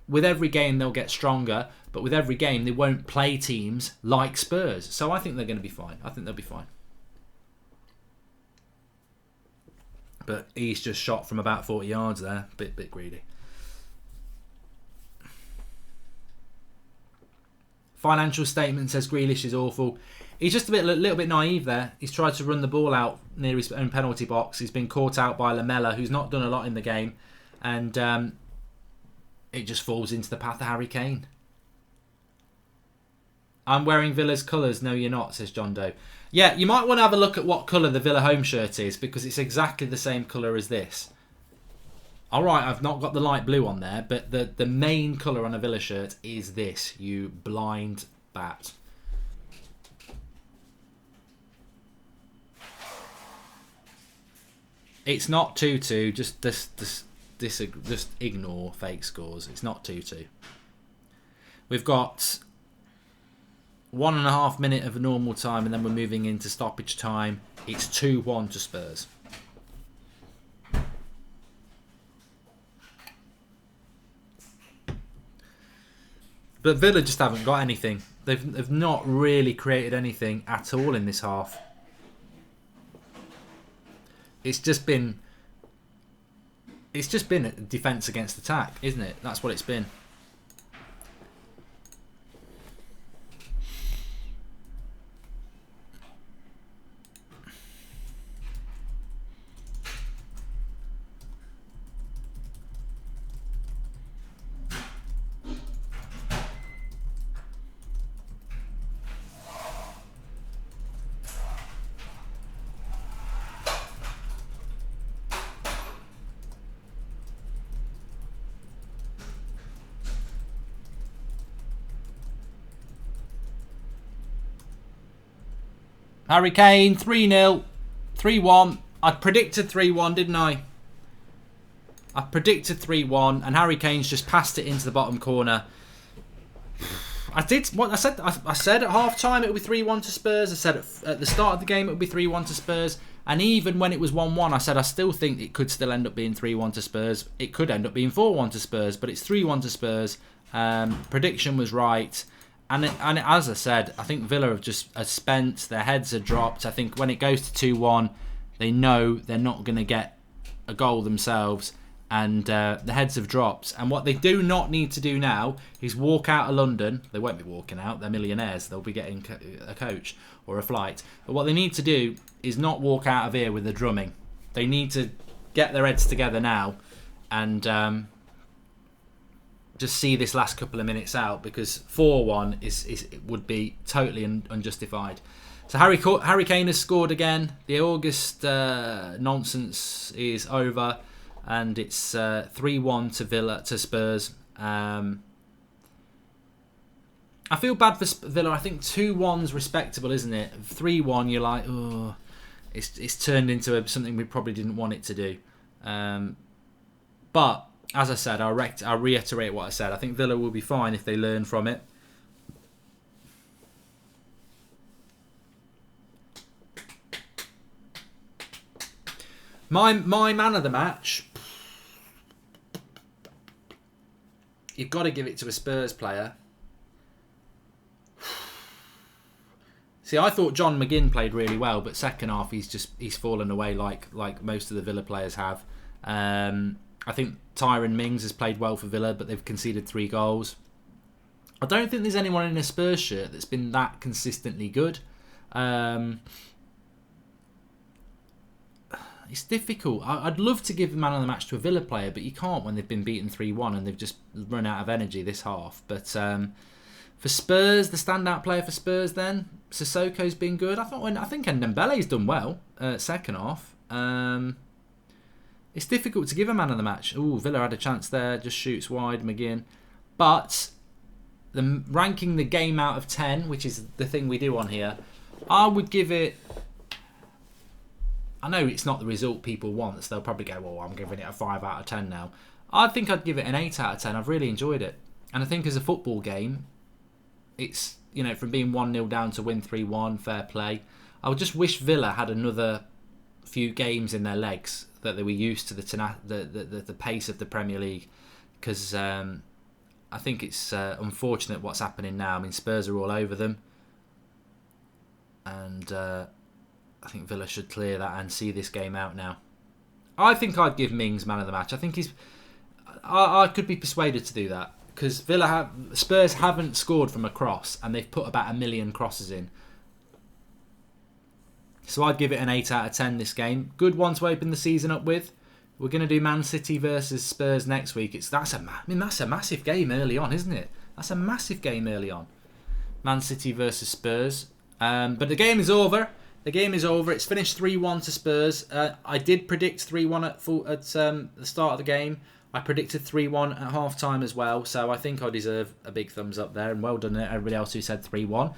With every game, they'll get stronger. But with every game, they won't play teams like Spurs. So I think they're going to be fine. I think they'll be fine. But he's just shot from about 40 yards there. Bit greedy. Financial statement says Grealish is awful. He's just a little bit naive there. He's tried to run the ball out near his own penalty box. He's been caught out by Lamela, who's not done a lot in the game. And it just falls into the path of Harry Kane. I'm wearing Villa's colours. No, you're not, says John Doe. Yeah, you might want to have a look at what colour the Villa home shirt is because it's exactly the same colour as this. Alright, I've not got the light blue on there, but the main colour on a Villa shirt is this, you blind bat. It's not 2-2, just ignore fake scores. It's not 2-2. We've got 1.5 minutes of normal time and then we're moving into stoppage time. It's 2-1 to Spurs. But Villa just haven't got anything. They've not really created anything at all in this half. It's just been a defence against attack, isn't it? That's what it's been. Harry Kane, 3-0, 3-1. I predicted 3-1, didn't I? I predicted 3-1, and Harry Kane's just passed it into the bottom corner. I did what I said. I said at half time it would be 3-1 to Spurs. I said at the start of the game it would be 3-1 to Spurs. And even when it was 1-1, I said I still think it could still end up being 3-1 to Spurs. It could end up being 4-1 to Spurs, but it's 3-1 to Spurs. Prediction was right. And as I said, I think Villa have just spent. Their heads are dropped. I think when it goes to 2-1, they know they're not going to get a goal themselves. And the heads have dropped. And what they do not need to do now is walk out of London. They won't be walking out. They're millionaires. They'll be getting a coach or a flight. But what they need to do is not walk out of here with the drumming. They need to get their heads together now and just see this last couple of minutes out, because 4-1 would be totally unjustified. So Harry Kane has scored again. The August nonsense is over. And it's 3-1 to Spurs. I feel bad for Villa. I think 2-1's respectable, isn't it? 3-1, you're like, oh, it's turned into something we probably didn't want it to do. But as I said, I'll reiterate what I said. I think Villa will be fine if they learn from it. My man of the match. You've got to give it to a Spurs player. See, I thought John McGinn played really well, but second half he's fallen away like most of the Villa players have. I think Tyrone Mings has played well for Villa, but they've conceded 3 goals. I don't think there's anyone in a Spurs shirt that's been that consistently good. It's difficult. I'd love to give the man of the match to a Villa player, but you can't when they've been beaten 3-1 and they've just run out of energy this half. But for Spurs, the standout player for Spurs then, Sissoko's been good. I think Ndembele's done well second half. It's difficult to give a man of the match. Ooh, Villa had a chance there, just shoots wide, McGinn. But ranking the game out of 10, which is the thing we do on here, I would give it... I know it's not the result people want, so they'll probably go, well, I'm giving it a 5 out of 10 now. I think I'd give it an 8 out of 10. I've really enjoyed it. And I think as a football game, it's, from being 1-0 down to win 3-1, fair play. I would just wish Villa had another few games in their legs, that they were used to the pace of the Premier League. Because I think it's unfortunate what's happening now. I mean, Spurs are all over them. And... I think Villa should clear that and see this game out now. I think I'd give Mings man of the match. I think I could be persuaded to do that, because Spurs haven't scored from a cross and they've put about 1 million crosses in. So I'd give it an 8 out of 10 this game. Good one to open the season up with. We're going to do Man City versus Spurs next week. That's a massive game early on, isn't it? That's a massive game early on. Man City versus Spurs. But the game is over. The game is over. It's finished 3-1 to Spurs. I did predict 3-1 at the start of the game. I predicted 3-1 at half-time as well. So I think I deserve a big thumbs up there. And well done to everybody else who said 3-1.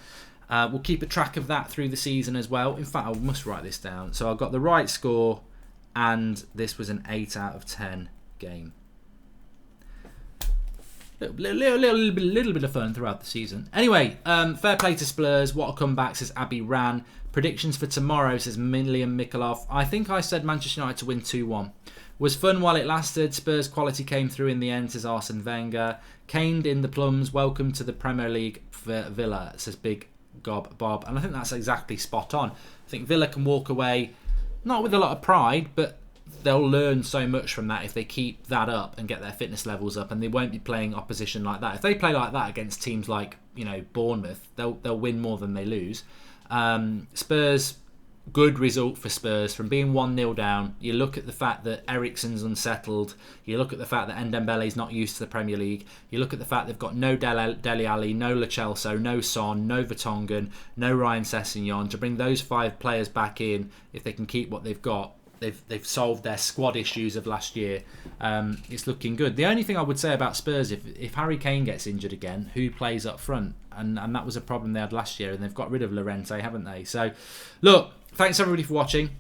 We'll keep a track of that through the season as well. In fact, I must write this down. So I got the right score, and this was an 8 out of 10 game. Little bit of fun throughout the season. Anyway, fair play to Spurs. What a comeback, says Abby Ran. Predictions for tomorrow, says Milian Mikolov. I think I said Manchester United to win 2-1. Was fun while it lasted. Spurs quality came through in the end, says Arsene Wenger. Caned in the plums. Welcome to the Premier League for Villa, says Big Gob Bob. And I think that's exactly spot on. I think Villa can walk away, not with a lot of pride, but they'll learn so much from that if they keep that up and get their fitness levels up, and they won't be playing opposition like that. If they play like that against teams like Bournemouth, they'll win more than they lose. Spurs, good result for Spurs from being 1-0 down. You look at the fact that Eriksen's unsettled. You look at the fact that Ndembele's not used to the Premier League. You look at the fact they've got no Dele Alli, no Lo Celso, no Son, no Vertonghen, no Ryan Sessegnon. To bring those 5 players back in, if they can keep what they've got, they've solved their squad issues of last year. It's looking good. The only thing I would say about Spurs, if Harry Kane gets injured again, who plays up front? And that was a problem they had last year, and they've got rid of Llorente, haven't they? So, look, thanks everybody for watching.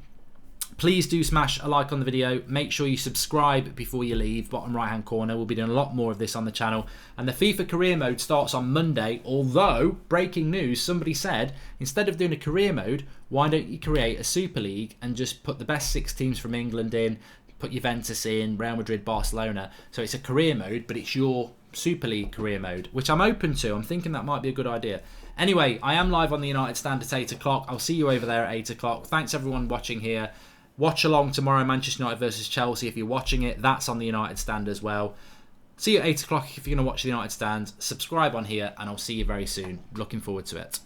Please do smash a like on the video. Make sure you subscribe before you leave. Bottom right hand corner. We'll be doing a lot more of this on the channel. And the FIFA career mode starts on Monday. Although, breaking news, somebody said, instead of doing a career mode, why don't you create a Super League and just put the best 6 teams from England in, put Juventus in, Real Madrid, Barcelona. So it's a career mode, but it's your Super League career mode, which I'm open to. I'm thinking that might be a good idea. Anyway, I am live on the United Stand at 8 o'clock. I'll see you over there at 8 o'clock. Thanks everyone watching here. Watch along tomorrow, Manchester United versus Chelsea. If you're watching it, that's on the United Stand as well. See you at 8 o'clock if you're going to watch the United Stand. Subscribe on here, and I'll see you very soon. Looking forward to it.